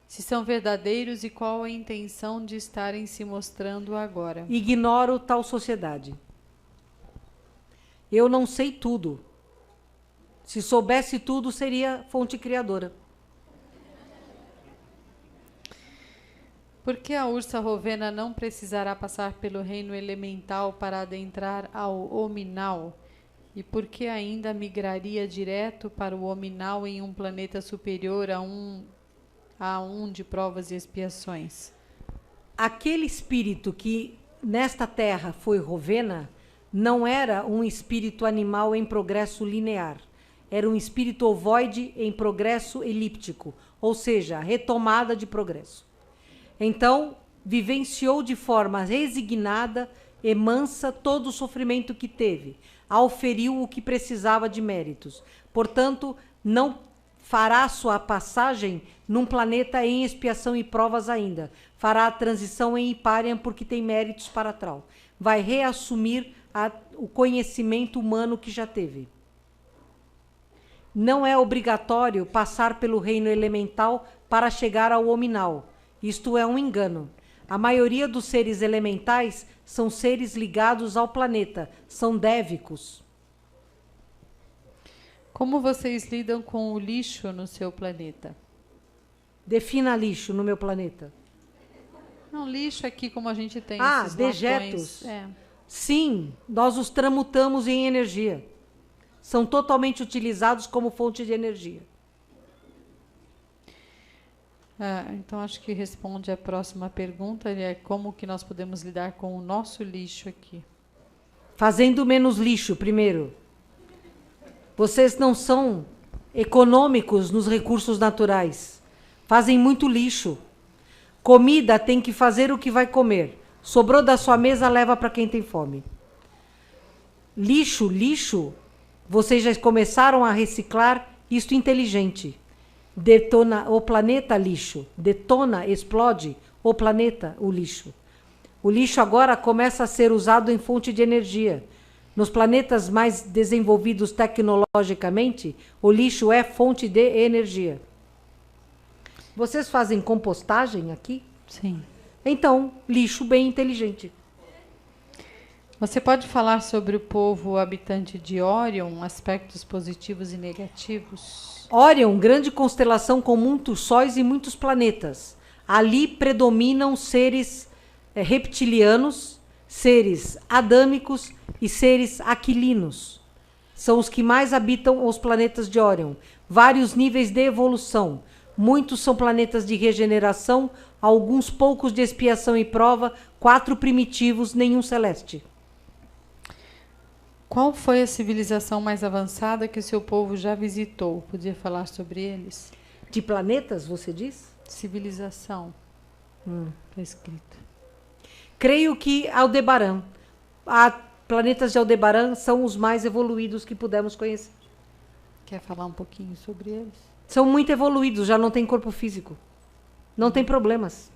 Se são verdadeiros e qual a intenção de estarem se mostrando agora? Ignoro tal sociedade. Eu não sei tudo. Se soubesse tudo, seria fonte criadora. Por que a ursa rovena não precisará passar pelo reino elemental para adentrar ao Ominal? E por que ainda migraria direto para o Ominal em um planeta superior a um de provas e expiações? Aquele espírito que nesta terra foi rovena não era um espírito animal em progresso linear. Era um espírito ovoide em progresso elíptico, ou seja, retomada de progresso. Então, vivenciou de forma resignada e mansa todo o sofrimento que teve, auferiu o que precisava de méritos. Portanto, não fará sua passagem num planeta em expiação e provas ainda. Fará a transição em Hiparian porque tem méritos para tal. Vai reassumir o conhecimento humano que já teve. Não é obrigatório passar pelo reino elemental para chegar ao Ominal. Isto é um engano. A maioria dos seres elementais são seres ligados ao planeta, são dévicos. Como vocês lidam com o lixo no seu planeta? Defina lixo no meu planeta. Não, lixo aqui como a gente tem. Ah, dejetos. Sim, nós os tramutamos em energia. São totalmente utilizados como fonte de energia. Então, acho que responde a próxima pergunta, é como que nós podemos lidar com o nosso lixo aqui. Fazendo menos lixo, primeiro. Vocês não são econômicos nos recursos naturais. Fazem muito lixo. Comida tem que fazer o que vai comer. Sobrou da sua mesa, leva para quem tem fome. Lixo, vocês já começaram a reciclar isto inteligente. Detona o planeta lixo. Detona, explode o planeta, o lixo. O lixo agora começa a ser usado em fonte de energia. Nos planetas mais desenvolvidos tecnologicamente, o lixo é fonte de energia. Vocês fazem compostagem aqui? Sim. Então, lixo bem inteligente. Você pode falar sobre o povo habitante de Órion, aspectos positivos e negativos? Órion, grande constelação com muitos sóis e muitos planetas. Ali predominam seres reptilianos, seres adâmicos e seres aquilinos. São os que mais habitam os planetas de Órion. Vários níveis de evolução. Muitos são planetas de regeneração, alguns poucos de expiação e prova, 4 primitivos, nenhum celeste. Qual foi a civilização mais avançada que o seu povo já visitou? Podia falar sobre eles? De planetas, você diz? Civilização. Está escrito. Creio que Aldebaran. Planetas de Aldebaran são os mais evoluídos que pudemos conhecer. Quer falar um pouquinho sobre eles? São muito evoluídos, já não tem corpo físico. Não tem problemas.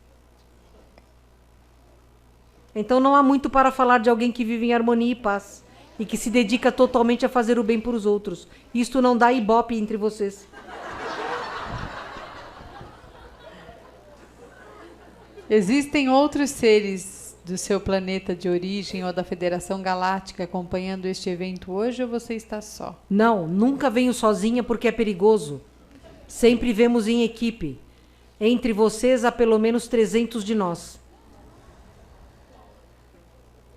Então não há muito para falar de alguém que vive em harmonia e paz. E que se dedica totalmente a fazer o bem para os outros. Isto não dá ibope entre vocês. Existem outros seres do seu planeta de origem ou da Federação Galáctica acompanhando este evento hoje ou você está só? Não, nunca venho sozinha porque é perigoso. Sempre vemos em equipe. Entre vocês há pelo menos 300 de nós.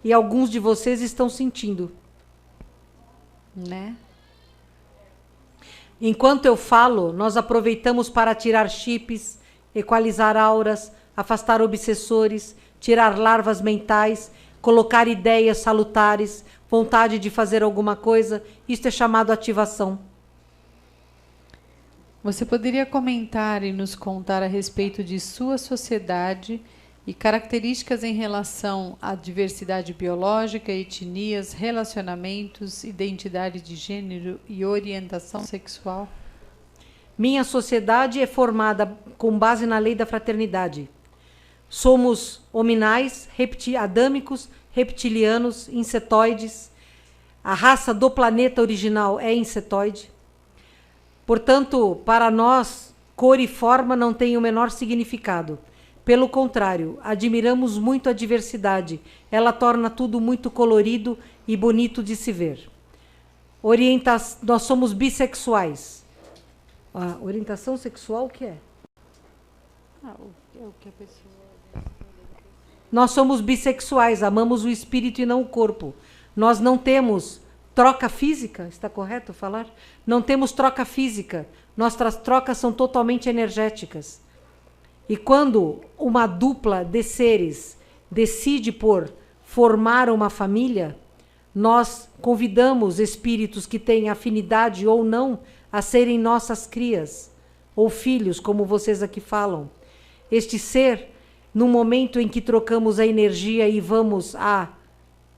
E alguns de vocês estão sentindo. Né? Enquanto eu falo, nós aproveitamos para tirar chips, equalizar auras, afastar obsessores, tirar larvas mentais, colocar ideias salutares, vontade de fazer alguma coisa. Isto é chamado ativação. Você poderia comentar e nos contar a respeito de sua sociedade e características em relação à diversidade biológica, etnias, relacionamentos, identidade de gênero e orientação sexual? Minha sociedade é formada com base na lei da fraternidade. Somos hominais, adâmicos, reptilianos, insetoides. A raça do planeta original é insetoide. Portanto, para nós, cor e forma não têm o menor significado. Pelo contrário, admiramos muito a diversidade. Ela torna tudo muito colorido e bonito de se ver. Nós somos bissexuais. A orientação sexual o que é? É o que a pessoa... Nós somos bissexuais, amamos o espírito e não o corpo. Nós não temos troca física, está correto falar? Não temos troca física. Nossas trocas são totalmente energéticas. E quando uma dupla de seres decide por formar uma família, nós convidamos espíritos que têm afinidade ou não a serem nossas crias ou filhos, como vocês aqui falam. Este ser, no momento em que trocamos a energia e vamos à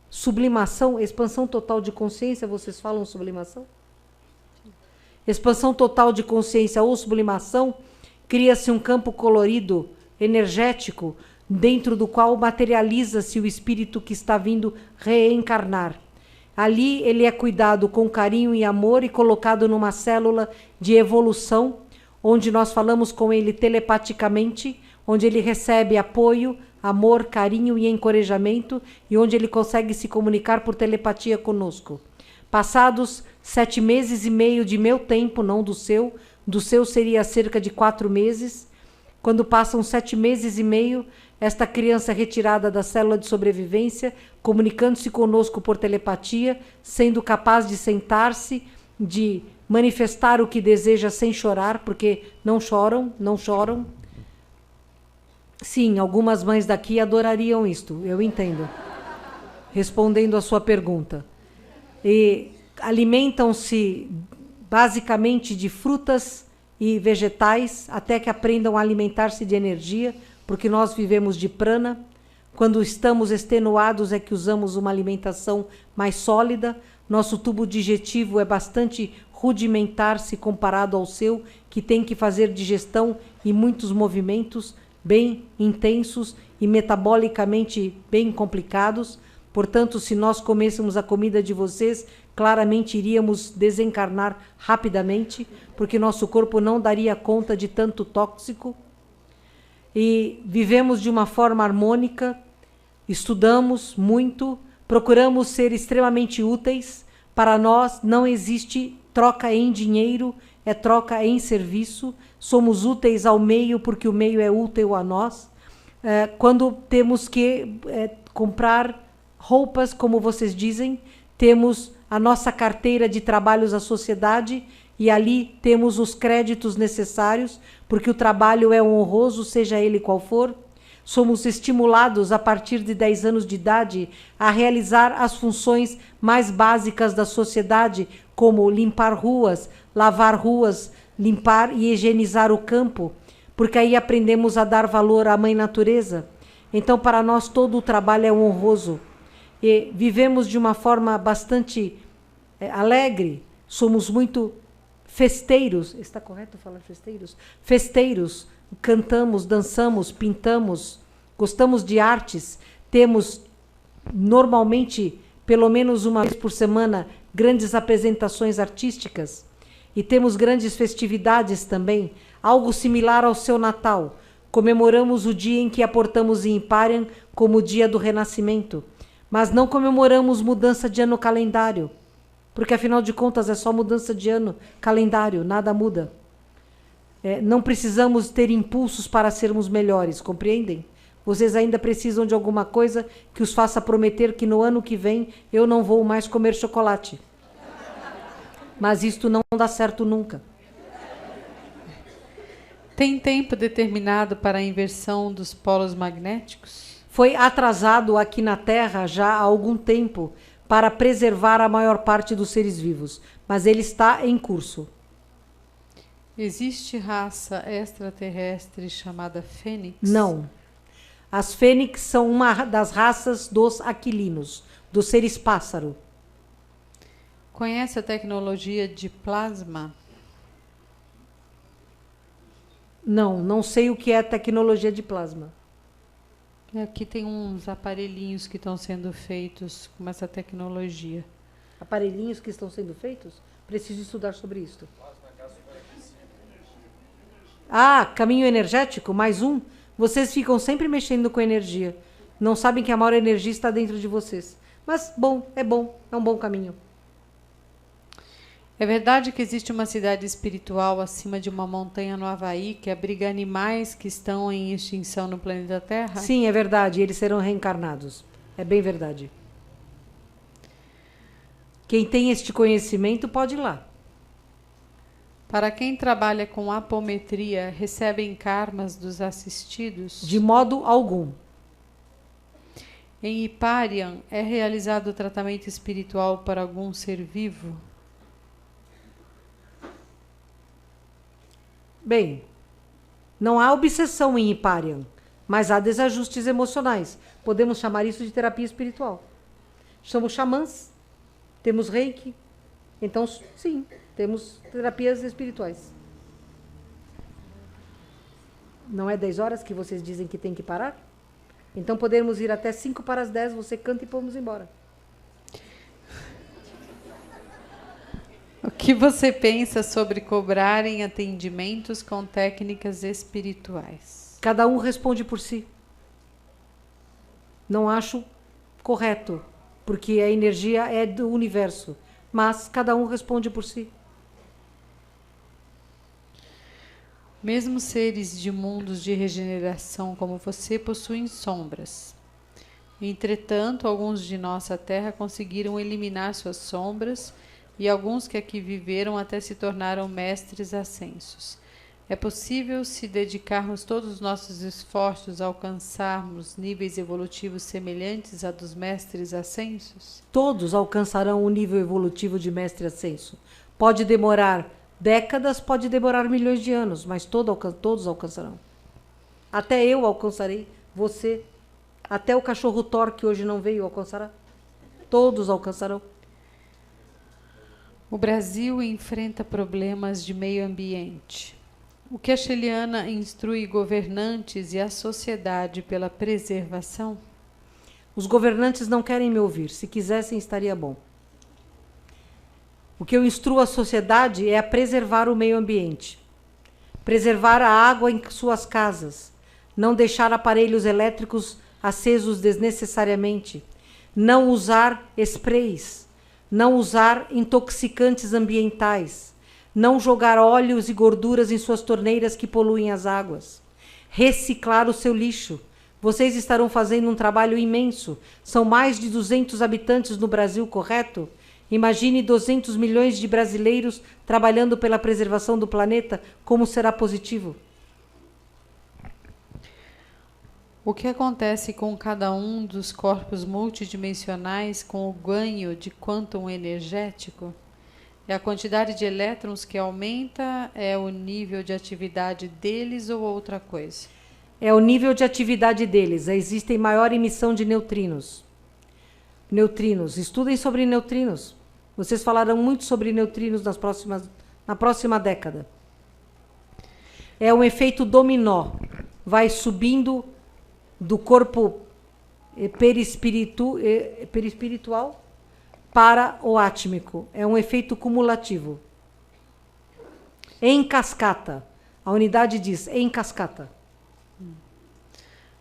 sublimação, expansão total de consciência, vocês falam sublimação? Expansão total de consciência ou sublimação, cria-se um campo colorido, energético, dentro do qual materializa-se o espírito que está vindo reencarnar. Ali ele é cuidado com carinho e amor e colocado numa célula de evolução, onde nós falamos com ele telepaticamente, onde ele recebe apoio, amor, carinho e encorajamento, e onde ele consegue se comunicar por telepatia conosco. Passados 7 meses e meio de meu tempo, não do seu seria cerca de 4 meses, quando passam 7 meses e meio, esta criança é retirada da célula de sobrevivência, comunicando-se conosco por telepatia, sendo capaz de sentar-se, de manifestar o que deseja sem chorar, porque não choram. Sim, algumas mães daqui adorariam isto, eu entendo. Respondendo à sua pergunta. E alimentam-se basicamente de frutas e vegetais, até que aprendam a alimentar-se de energia, porque nós vivemos de prana. Quando estamos extenuados é que usamos uma alimentação mais sólida. Nosso tubo digestivo é bastante rudimentar se comparado ao seu, que tem que fazer digestão e muitos movimentos bem intensos e metabolicamente bem complicados. Portanto, se nós comêssemos a comida de vocês, claramente iríamos desencarnar rapidamente, porque nosso corpo não daria conta de tanto tóxico. E vivemos de uma forma harmônica, estudamos muito, procuramos ser extremamente úteis. Para nós não existe troca em dinheiro, é troca em serviço. Somos úteis ao meio porque o meio é útil a nós. Quando temos que comprar roupas, como vocês dizem, temos a nossa carteira de trabalhos à sociedade e ali temos os créditos necessários, porque o trabalho é honroso, seja ele qual for. Somos estimulados a partir de 10 anos de idade a realizar as funções mais básicas da sociedade, como limpar ruas, lavar ruas, limpar e higienizar o campo, porque aí aprendemos a dar valor à mãe natureza. Então, para nós, todo o trabalho é honroso. E vivemos de uma forma bastante alegre, somos muito festeiros. Está correto falar festeiros? Festeiros, cantamos, dançamos, pintamos, gostamos de artes, temos normalmente, pelo menos uma vez por semana, grandes apresentações artísticas e temos grandes festividades também, algo similar ao seu Natal. Comemoramos o dia em que aportamos em Hipparyan como o dia do renascimento, mas não comemoramos mudança de ano calendário, porque afinal de contas é só mudança de ano calendário, nada muda. Não precisamos ter impulsos para sermos melhores, compreendem? Vocês ainda precisam de alguma coisa que os faça prometer que no ano que vem eu não vou mais comer chocolate. Mas isto não dá certo nunca. Tem tempo determinado para a inversão dos polos magnéticos? Foi atrasado aqui na Terra já há algum tempo para preservar a maior parte dos seres vivos, mas ele está em curso. Existe raça extraterrestre chamada Fênix? Não. As Fênix são uma das raças dos aquilinos, dos seres pássaro. Conhece a tecnologia de plasma? Não, não sei o que é tecnologia de plasma. Aqui tem uns aparelhinhos que estão sendo feitos com essa tecnologia. Aparelhinhos que estão sendo feitos? Preciso estudar sobre isso. Ah, caminho energético, mais um. Vocês ficam sempre mexendo com energia. Não sabem que a maior energia está dentro de vocês. Mas, bom, é um bom caminho. É verdade que existe uma cidade espiritual acima de uma montanha no Havaí que abriga animais que estão em extinção no planeta Terra? Sim, é verdade. Eles serão reencarnados. É bem verdade. Quem tem este conhecimento pode ir lá. Para quem trabalha com apometria, recebem karmas dos assistidos? De modo algum. Em Hipparyan, é realizado o tratamento espiritual para algum ser vivo? Bem, não há obsessão em Hipparyan, mas há desajustes emocionais. Podemos chamar isso de terapia espiritual. Somos xamãs, temos reiki, então, sim, temos terapias espirituais. Não é 10 horas que vocês dizem que tem que parar? Então podemos ir até 5 para as 10, você canta e vamos embora. O que você pensa sobre cobrarem atendimentos com técnicas espirituais? Cada um responde por si. Não acho correto, porque a energia é do universo, mas cada um responde por si. Mesmo seres de mundos de regeneração como você possuem sombras. Entretanto, alguns de nossa Terra conseguiram eliminar suas sombras e alguns que aqui viveram até se tornaram mestres ascensos. É possível, se dedicarmos todos os nossos esforços a alcançarmos níveis evolutivos semelhantes a dos mestres ascensos? Todos alcançarão o nível evolutivo de mestre ascenso. Pode demorar décadas, pode demorar milhões de anos, mas todos alcançarão. Até eu alcançarei, você, até o cachorro Thor, que hoje não veio, alcançará. Todos alcançarão. O Brasil enfrenta problemas de meio ambiente. O que a Sheliana instrui governantes e a sociedade pela preservação? Os governantes não querem me ouvir. Se quisessem, estaria bom. O que eu instruo a sociedade é a preservar o meio ambiente. Preservar a água em suas casas. Não deixar aparelhos elétricos acesos desnecessariamente. Não usar sprays. Não usar intoxicantes ambientais. Não jogar óleos e gorduras em suas torneiras que poluem as águas. Reciclar o seu lixo. Vocês estarão fazendo um trabalho imenso. São mais de 200 habitantes no Brasil, correto? Imagine 200 milhões de brasileiros trabalhando pela preservação do planeta. Como será positivo? O que acontece com cada um dos corpos multidimensionais com o ganho de quantum energético? É a quantidade de elétrons que aumenta? É o nível de atividade deles ou outra coisa? É o nível de atividade deles. Existe maior emissão de neutrinos. Neutrinos. Estudem sobre neutrinos. Vocês falarão muito sobre neutrinos na próxima década. É um efeito dominó. Vai subindo do corpo perispiritual para o átmico. É um efeito cumulativo. Em cascata. A unidade diz em cascata.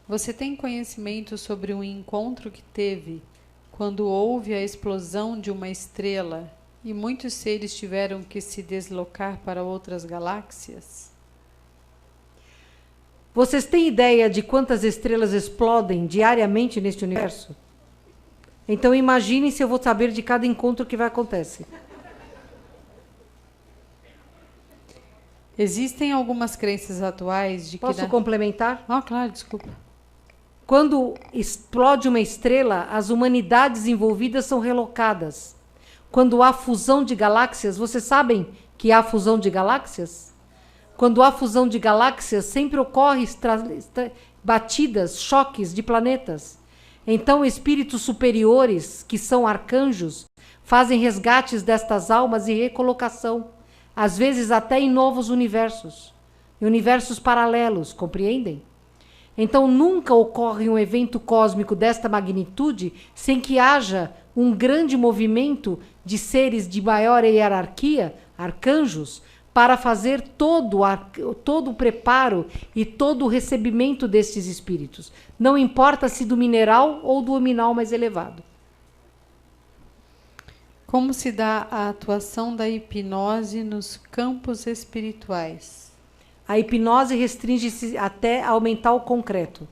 Você tem conhecimento sobre um encontro que teve quando houve a explosão de uma estrela e muitos seres tiveram que se deslocar para outras galáxias? Vocês têm ideia de quantas estrelas explodem diariamente neste universo? Então imaginem se eu vou saber de cada encontro que vai acontecer. Existem algumas crenças atuais de que... Posso complementar? Ah, claro, desculpa. Quando explode uma estrela, as humanidades envolvidas são relocadas. Quando há fusão de galáxias, vocês sabem que há fusão de galáxias? Quando há fusão de galáxias, sempre ocorre batidas, choques de planetas. Então, espíritos superiores, que são arcanjos, fazem resgates destas almas e recolocação, às vezes até em novos universos, em universos paralelos, compreendem? Então, nunca ocorre um evento cósmico desta magnitude sem que haja um grande movimento de seres de maior hierarquia, arcanjos, para fazer todo o preparo e todo o recebimento destes espíritos. Não importa se do mineral ou do nominal mais elevado. Como se dá a atuação da hipnose nos campos espirituais? A hipnose restringe-se até aumentar o concreto.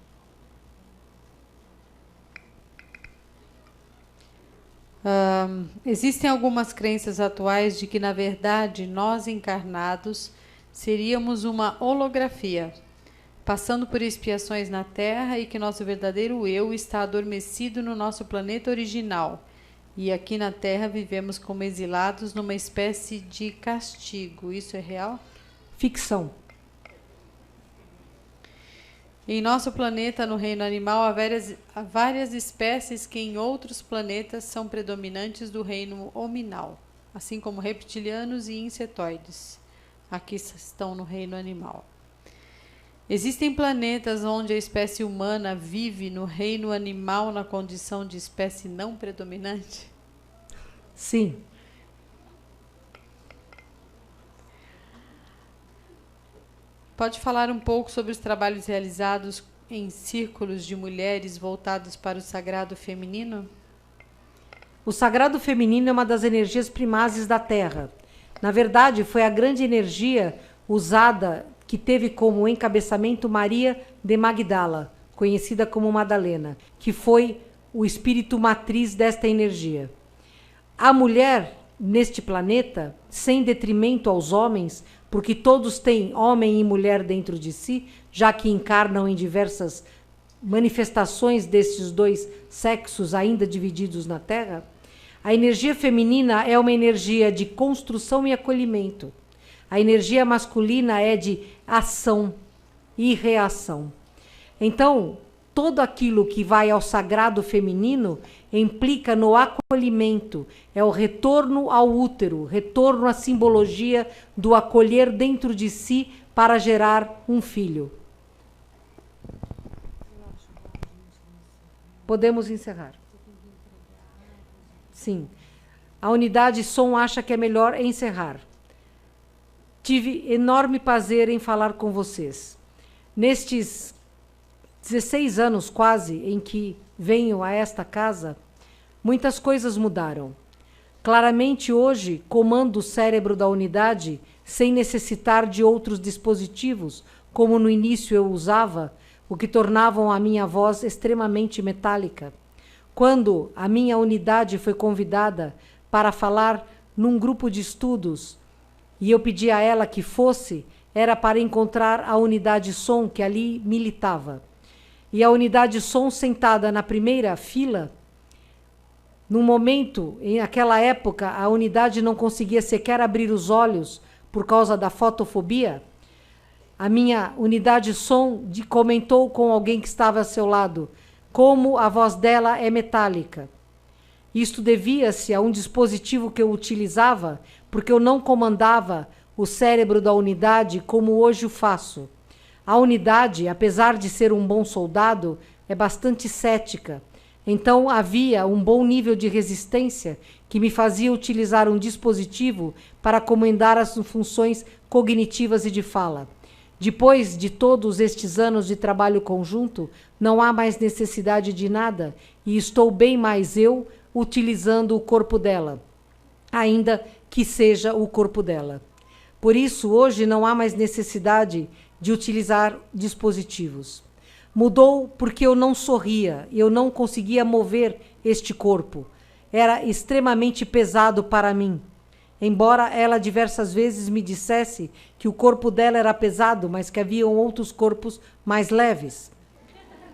Existem algumas crenças atuais de que, na verdade, nós encarnados seríamos uma holografia, passando por expiações na Terra e que nosso verdadeiro eu está adormecido no nosso planeta original. E aqui na Terra vivemos como exilados numa espécie de castigo. Isso é real? Ficção. Em nosso planeta, no reino animal, há várias espécies que em outros planetas são predominantes do reino hominal, assim como reptilianos e insetoides. Aqui estão no reino animal. Existem planetas onde a espécie humana vive no reino animal na condição de espécie não predominante? Sim. Pode falar um pouco sobre os trabalhos realizados em círculos de mulheres voltados para o sagrado feminino? O sagrado feminino é uma das energias primazes da Terra. Na verdade, foi a grande energia usada que teve como encabeçamento Maria de Magdala, conhecida como Madalena, que foi o espírito matriz desta energia. A mulher neste planeta, sem detrimento aos homens, porque todos têm homem e mulher dentro de si, já que encarnam em diversas manifestações desses dois sexos ainda divididos na Terra, a energia feminina é uma energia de construção e acolhimento. A energia masculina é de ação e reação. Então, todo aquilo que vai ao sagrado feminino implica no acolhimento, é o retorno ao útero, retorno à simbologia do acolher dentro de si para gerar um filho. Podemos encerrar. Sim. A unidade som acha que é melhor encerrar. Tive enorme prazer em falar com vocês. Nestes 16 anos quase em que venho a esta casa, muitas coisas mudaram. Claramente hoje comando o cérebro da unidade sem necessitar de outros dispositivos, como no início eu usava, o que tornavam a minha voz extremamente metálica. Quando a minha unidade foi convidada para falar num grupo de estudos e eu pedi a ela que fosse, era para encontrar a unidade som que ali militava. E a unidade som sentada na primeira fila, num momento, naquela época, a unidade não conseguia sequer abrir os olhos por causa da fotofobia. A minha unidade som comentou com alguém que estava ao seu lado como a voz dela é metálica. Isto devia-se a um dispositivo que eu utilizava, porque eu não comandava o cérebro da unidade como hoje o faço. A unidade, apesar de ser um bom soldado, é bastante cética. Então havia um bom nível de resistência que me fazia utilizar um dispositivo para comandar as funções cognitivas e de fala. Depois de todos estes anos de trabalho conjunto, não há mais necessidade de nada e estou bem mais eu utilizando o corpo dela, ainda que seja o corpo dela. Por isso, hoje não há mais necessidade de utilizar dispositivos. Mudou porque eu não sorria, eu não conseguia mover este corpo. Era extremamente pesado para mim. Embora ela diversas vezes me dissesse que o corpo dela era pesado, mas que haviam outros corpos mais leves.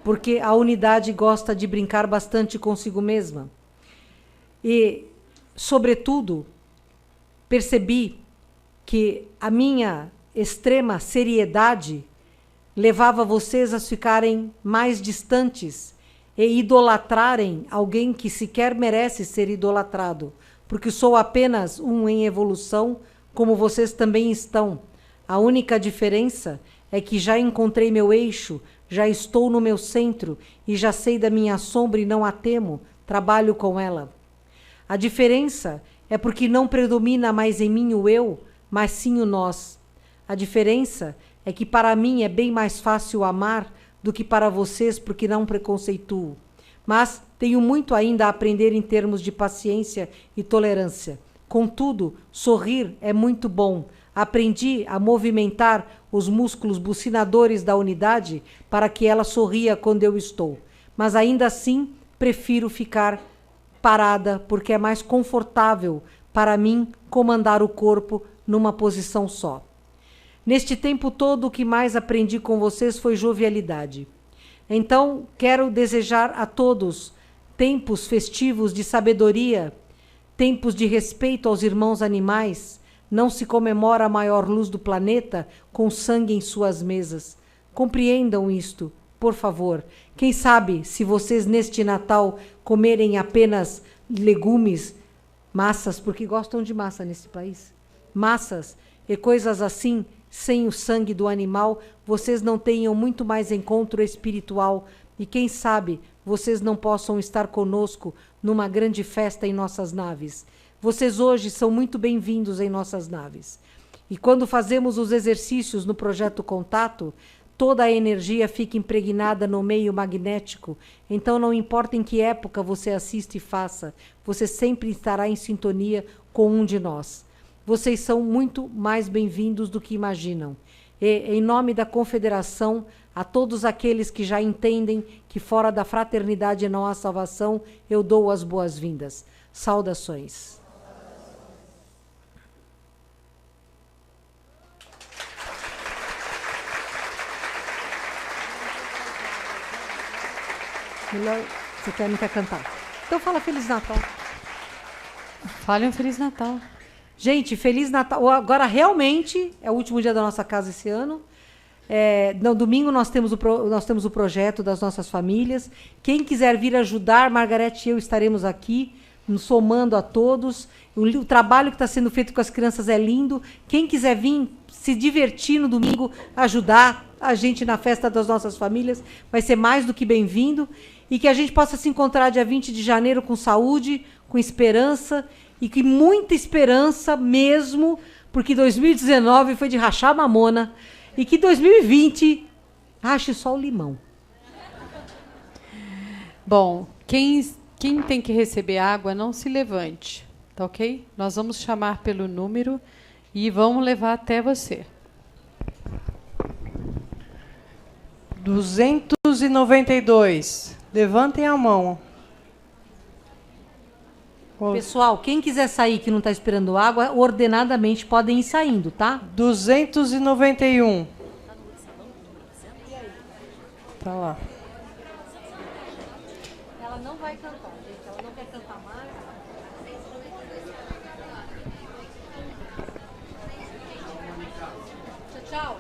Porque a unidade gosta de brincar bastante consigo mesma. E, sobretudo, percebi que a minha extrema seriedade levava vocês a ficarem mais distantes e idolatrarem alguém que sequer merece ser idolatrado, porque sou apenas um em evolução, como vocês também estão. A única diferença é que já encontrei meu eixo, já estou no meu centro e já sei da minha sombra e não a temo, trabalho com ela. A diferença é porque não predomina mais em mim o eu, mas sim o nós. A diferença é que para mim é bem mais fácil amar do que para vocês, porque não preconceituo. Mas tenho muito ainda a aprender em termos de paciência e tolerância. Contudo, sorrir é muito bom. Aprendi a movimentar os músculos bucinadores da unidade para que ela sorria quando eu estou. Mas ainda assim, prefiro ficar parada, porque é mais confortável para mim comandar o corpo numa posição só. Neste tempo todo, o que mais aprendi com vocês foi jovialidade. Então, quero desejar a todos tempos festivos de sabedoria, tempos de respeito aos irmãos animais. Não se comemora a maior luz do planeta com sangue em suas mesas. Compreendam isto, por favor. Quem sabe, se vocês neste Natal comerem apenas legumes, massas, porque gostam de massa nesse país, massas e coisas assim, sem o sangue do animal, vocês não tenham muito mais encontro espiritual e quem sabe vocês não possam estar conosco numa grande festa em nossas naves. Vocês hoje são muito bem-vindos em nossas naves. E quando fazemos os exercícios no Projeto Contato, toda a energia fica impregnada no meio magnético, então não importa em que época você assiste e faça, você sempre estará em sintonia com um de nós. Vocês são muito mais bem-vindos do que imaginam. E, em nome da Confederação, a todos aqueles que já entendem que fora da fraternidade não há salvação, eu dou as boas-vindas. Saudações. Melhor, você não quer cantar? Então fala Feliz Natal. Fale um Feliz Natal. Gente, Feliz Natal. Agora realmente é o último dia da nossa casa esse ano. No domingo nós temos o projeto das nossas famílias. Quem quiser vir ajudar, Margarete e eu estaremos aqui, nos somando a todos. O trabalho que está sendo feito com as crianças é lindo. Quem quiser vir se divertir no domingo, ajudar a gente na festa das nossas famílias, vai ser mais do que bem-vindo. e que a gente possa se encontrar dia 20 de janeiro com saúde, com esperança, e que muita esperança mesmo, porque 2019 foi de rachar a mamona, e que 2020 rache só o limão. Bom, quem tem que receber água, não se levante, tá ok? Nós vamos chamar pelo número e vamos levar até você. 292. Levantem a mão. Pessoal, quem quiser sair que não está esperando água, ordenadamente podem ir saindo, tá? 291. Tá lá. Ela não vai cantar, gente. Ela não quer cantar mais. Tchau, tchau.